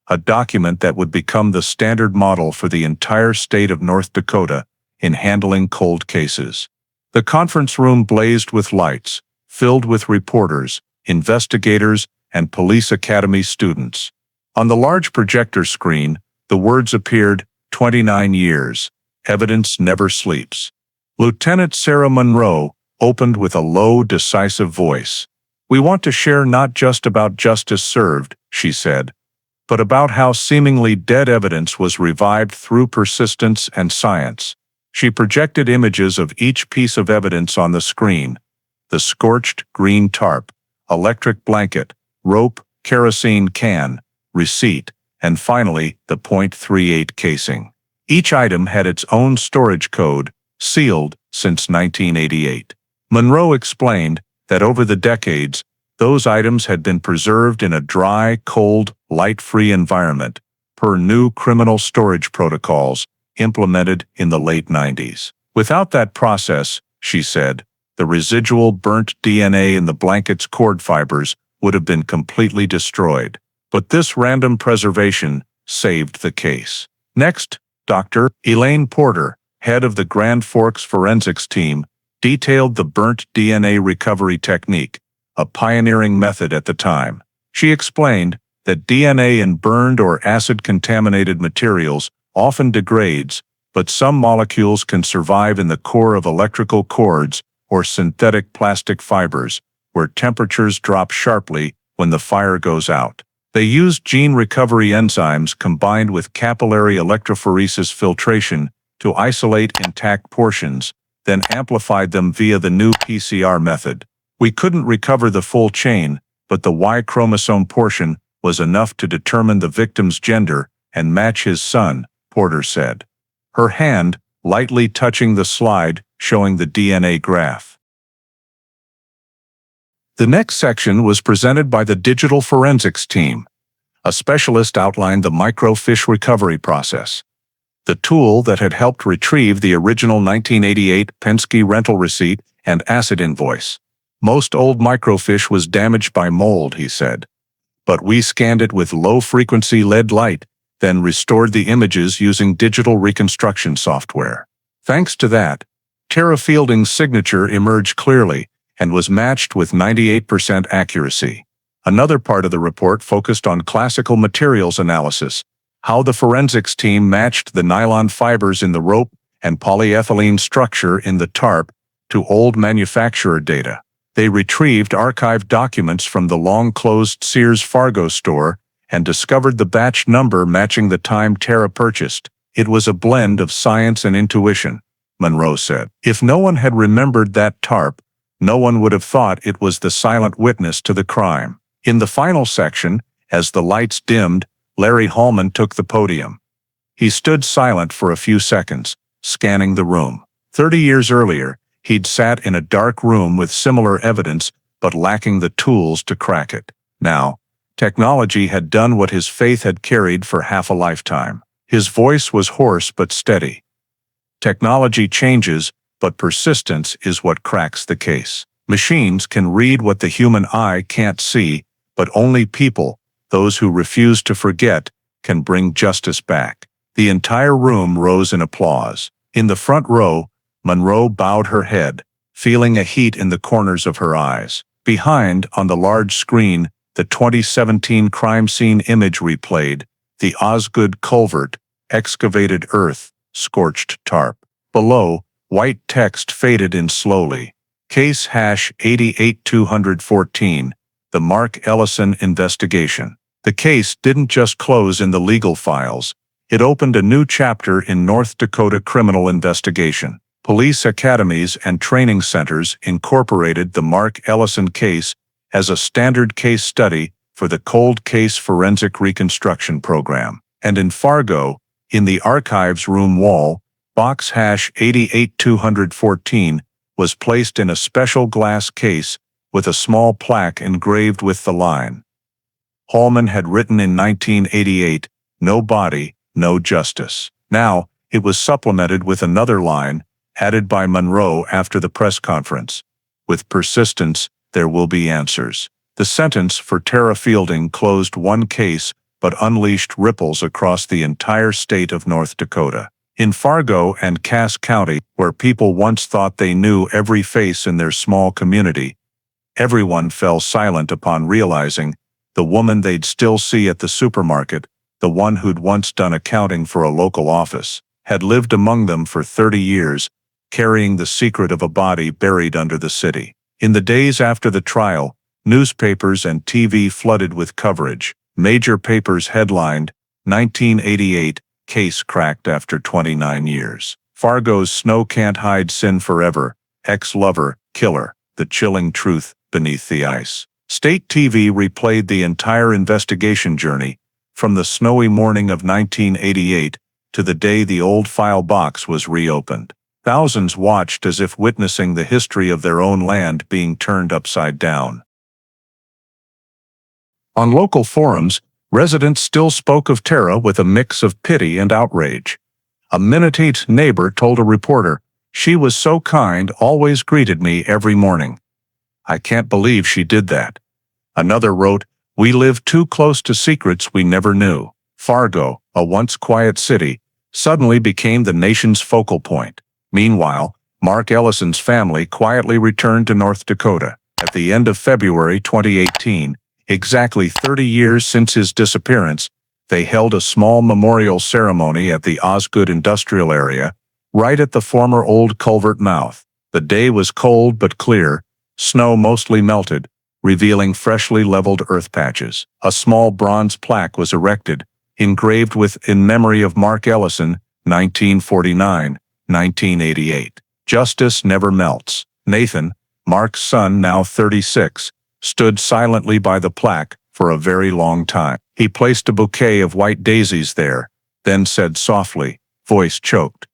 a document that would become the standard model for the entire state of North Dakota in handling cold cases. The conference room blazed with lights, filled with reporters, investigators, and police academy students. On the large projector screen, the words appeared, 29 years, evidence never sleeps. Lieutenant Sarah Monroe opened with a low, decisive voice. We want to share not just about justice served, she said, but about how seemingly dead evidence was revived through persistence and science. She projected images of each piece of evidence on the screen: the scorched green tarp, electric blanket, rope, kerosene can, receipt, and finally, the .38 casing. Each item had its own storage code, sealed since 1988. Monroe explained that over the decades, those items had been preserved in a dry, cold, light-free environment, per new criminal storage protocols implemented in the late 90s. Without that process, she said, the residual burnt DNA in the blanket's cord fibers would have been completely destroyed. But this random preservation saved the case. Next, Dr. Elaine Porter, head of the Grand Forks forensics team, detailed the burnt DNA recovery technique, a pioneering method at the time. She explained that DNA in burned or acid-contaminated materials often degrades, but some molecules can survive in the core of electrical cords or synthetic plastic fibers, where temperatures drop sharply when the fire goes out. They used gene recovery enzymes combined with capillary electrophoresis filtration to isolate intact portions, then amplified them via the new PCR method. We couldn't recover the full chain, but the Y chromosome portion was enough to determine the victim's gender and match his son, Porter said. Her hand lightly touching the slide showing the DNA graph. The next section was presented by the digital forensics team. A specialist outlined the microfiche recovery process, the tool that had helped retrieve the original 1988 Penske rental receipt and acid invoice. Most old microfiche was damaged by mold, he said. But we scanned it with low-frequency LED light, then restored the images using digital reconstruction software. Thanks to that, Tara Fielding's signature emerged clearly and was matched with 98% accuracy. Another part of the report focused on classical materials analysis, how the forensics team matched the nylon fibers in the rope and polyethylene structure in the tarp to old manufacturer data. They retrieved archived documents from the long-closed Sears Fargo store and discovered the batch number matching the time Tara purchased. It was a blend of science and intuition, Monroe said. If no one had remembered that tarp, no one would have thought it was the silent witness to the crime. In the final section, as the lights dimmed, Larry Hallman took the podium. He stood silent for a few seconds, scanning the room. 30 years earlier, he'd sat in a dark room with similar evidence, but lacking the tools to crack it. Now, technology had done what his faith had carried for half a lifetime. His voice was hoarse but steady. Technology changes, but persistence is what cracks the case. Machines can read what the human eye can't see, but only people, those who refuse to forget, can bring justice back. The entire room rose in applause. In the front row, Monroe bowed her head, feeling a heat in the corners of her eyes. Behind, on the large screen, the 2017 crime scene image replayed, the Osgood culvert, excavated earth, scorched tarp. Below, white text faded in slowly. Case hash 88214, the Mark Ellison investigation. The case didn't just close in the legal files. It opened a new chapter in North Dakota criminal investigation. Police academies and training centers incorporated the Mark Ellison case as a standard case study for the Cold Case Forensic Reconstruction Program. And in Fargo, in the archives room wall, box hash 88214 was placed in a special glass case with a small plaque engraved with the line. Hallman had written in 1988, "No body, no justice." Now, it was supplemented with another line, added by Monroe after the press conference. "With persistence, there will be answers." The sentence for Tara Fielding closed one case but unleashed ripples across the entire state of North Dakota. In Fargo and Cass County, where people once thought they knew every face in their small community, everyone fell silent upon realizing the woman they'd still see at the supermarket, the one who'd once done accounting for a local office, had lived among them for 30 years, carrying the secret of a body buried under the city. In the days after the trial, newspapers and TV flooded with coverage. Major papers headlined, 1988, case cracked after 29 years. Fargo's Snow Can't Hide Sin Forever, ex-lover, killer, the chilling truth beneath the ice. State TV replayed the entire investigation journey, from the snowy morning of 1988 to the day the old file box was reopened. Thousands watched as if witnessing the history of their own land being turned upside down. On local forums, residents still spoke of Tara with a mix of pity and outrage. A Mennonite neighbor told a reporter, "She was so kind, always greeted me every morning. I can't believe she did that." Another wrote, We live too close to secrets we never knew. Fargo, a once quiet city, suddenly became the nation's focal point. Meanwhile, Mark Ellison's family quietly returned to North Dakota. At the end of February 2018, exactly 30 years since his disappearance, they held a small memorial ceremony at the Osgood industrial area, right at the former old culvert mouth. The day was cold but clear, snow mostly melted, revealing freshly leveled earth patches. A small bronze plaque was erected, engraved with "In memory of Mark Ellison, 1949-1988. Justice never melts." Nathan, Mark's son, now 36, stood silently by the plaque for a very long time. He placed a bouquet of white daisies there, then said softly, voice choked,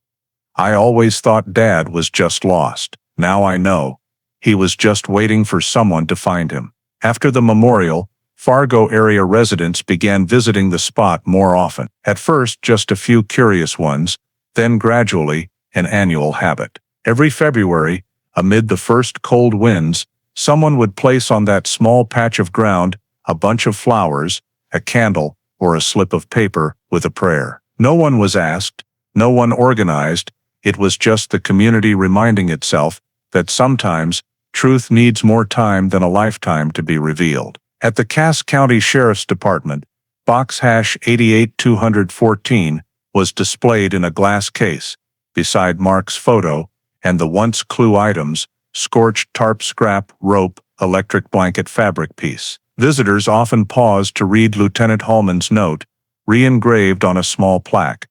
"I always thought Dad was just lost. Now I know. He was just waiting for someone to find him." After the memorial, Fargo area residents began visiting the spot more often. At first, just a few curious ones, then gradually, an annual habit. Every February, amid the first cold winds, someone would place on that small patch of ground a bunch of flowers, a candle, or a slip of paper with a prayer. No one was asked, no one organized. It was just the community reminding itself that sometimes truth needs more time than a lifetime to be revealed. At the Cass County Sheriff's Department, box #88214 was displayed in a glass case, beside Mark's photo and the once clue items: scorched tarp scrap, rope, electric blanket, fabric piece. Visitors often paused to read Lieutenant Hallman's note, re-engraved on a small plaque.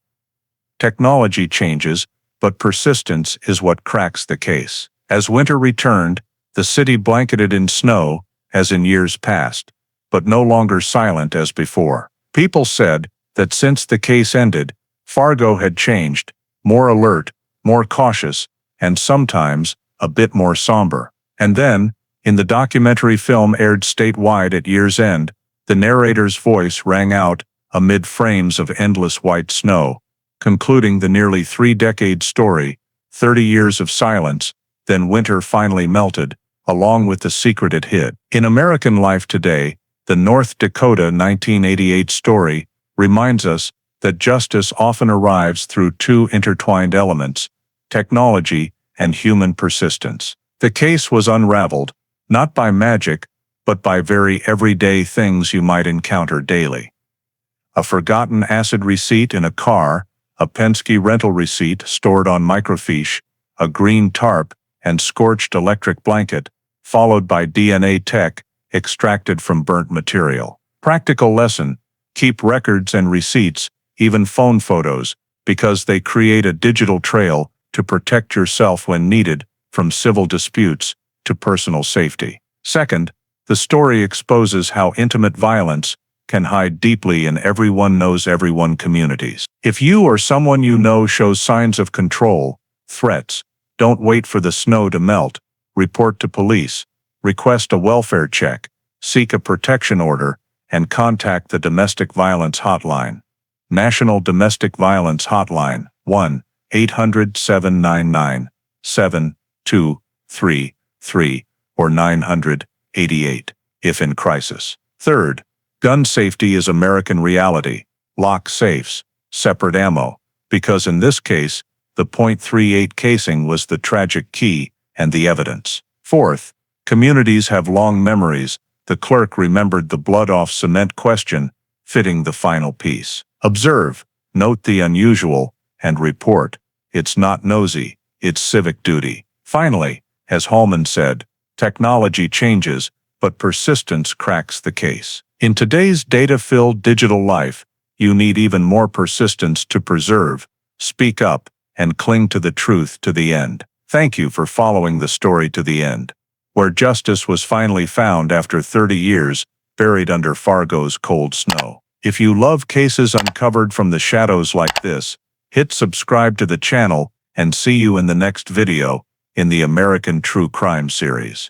Technology changes, but persistence is what cracks the case. As winter returned, the city blanketed in snow, as in years past, but no longer silent as before. People said that since the case ended, Fargo had changed, more alert, more cautious, and sometimes a bit more somber. And then, in the documentary film aired statewide at year's end, the narrator's voice rang out amid frames of endless white snow, concluding the nearly 3-decade story. 30 years of silence, then winter finally melted, along with the secret it hid. In American life today, the North Dakota 1988 story reminds us that justice often arrives through two intertwined elements: technology and human persistence. The case was unraveled, not by magic, but by very everyday things you might encounter daily. A forgotten acid receipt in a car, a Penske rental receipt stored on microfiche, a green tarp, and scorched electric blanket, followed by DNA tech extracted from burnt material. Practical lesson: keep records and receipts, even phone photos, because they create a digital trail to protect yourself when needed, from civil disputes to personal safety. Second, the story exposes how intimate violence can hide deeply in everyone knows everyone communities. If you or someone you know shows signs of control, threats, don't wait for the snow to melt. Report to police, request a welfare check, seek a protection order, and contact the Domestic Violence Hotline. National Domestic Violence Hotline, 1-800-799-7233 or 988, if in crisis. Third, gun safety is American reality. Lock safes, separate ammo, because in this case, the .38 casing was the tragic key and the evidence. Fourth, communities have long memories. The clerk remembered the blood-off cement question, fitting the final piece. Observe, note the unusual, and report. It's not nosy, it's civic duty. Finally, as Hallman said, technology changes, but persistence cracks the case. In today's data-filled digital life, you need even more persistence to preserve, speak up, and cling to the truth to the end. Thank you for following the story to the end, where justice was finally found after 30 years, buried under Fargo's cold snow. If you love cases uncovered from the shadows like this, hit subscribe to the channel and see you in the next video in the American True Crime series.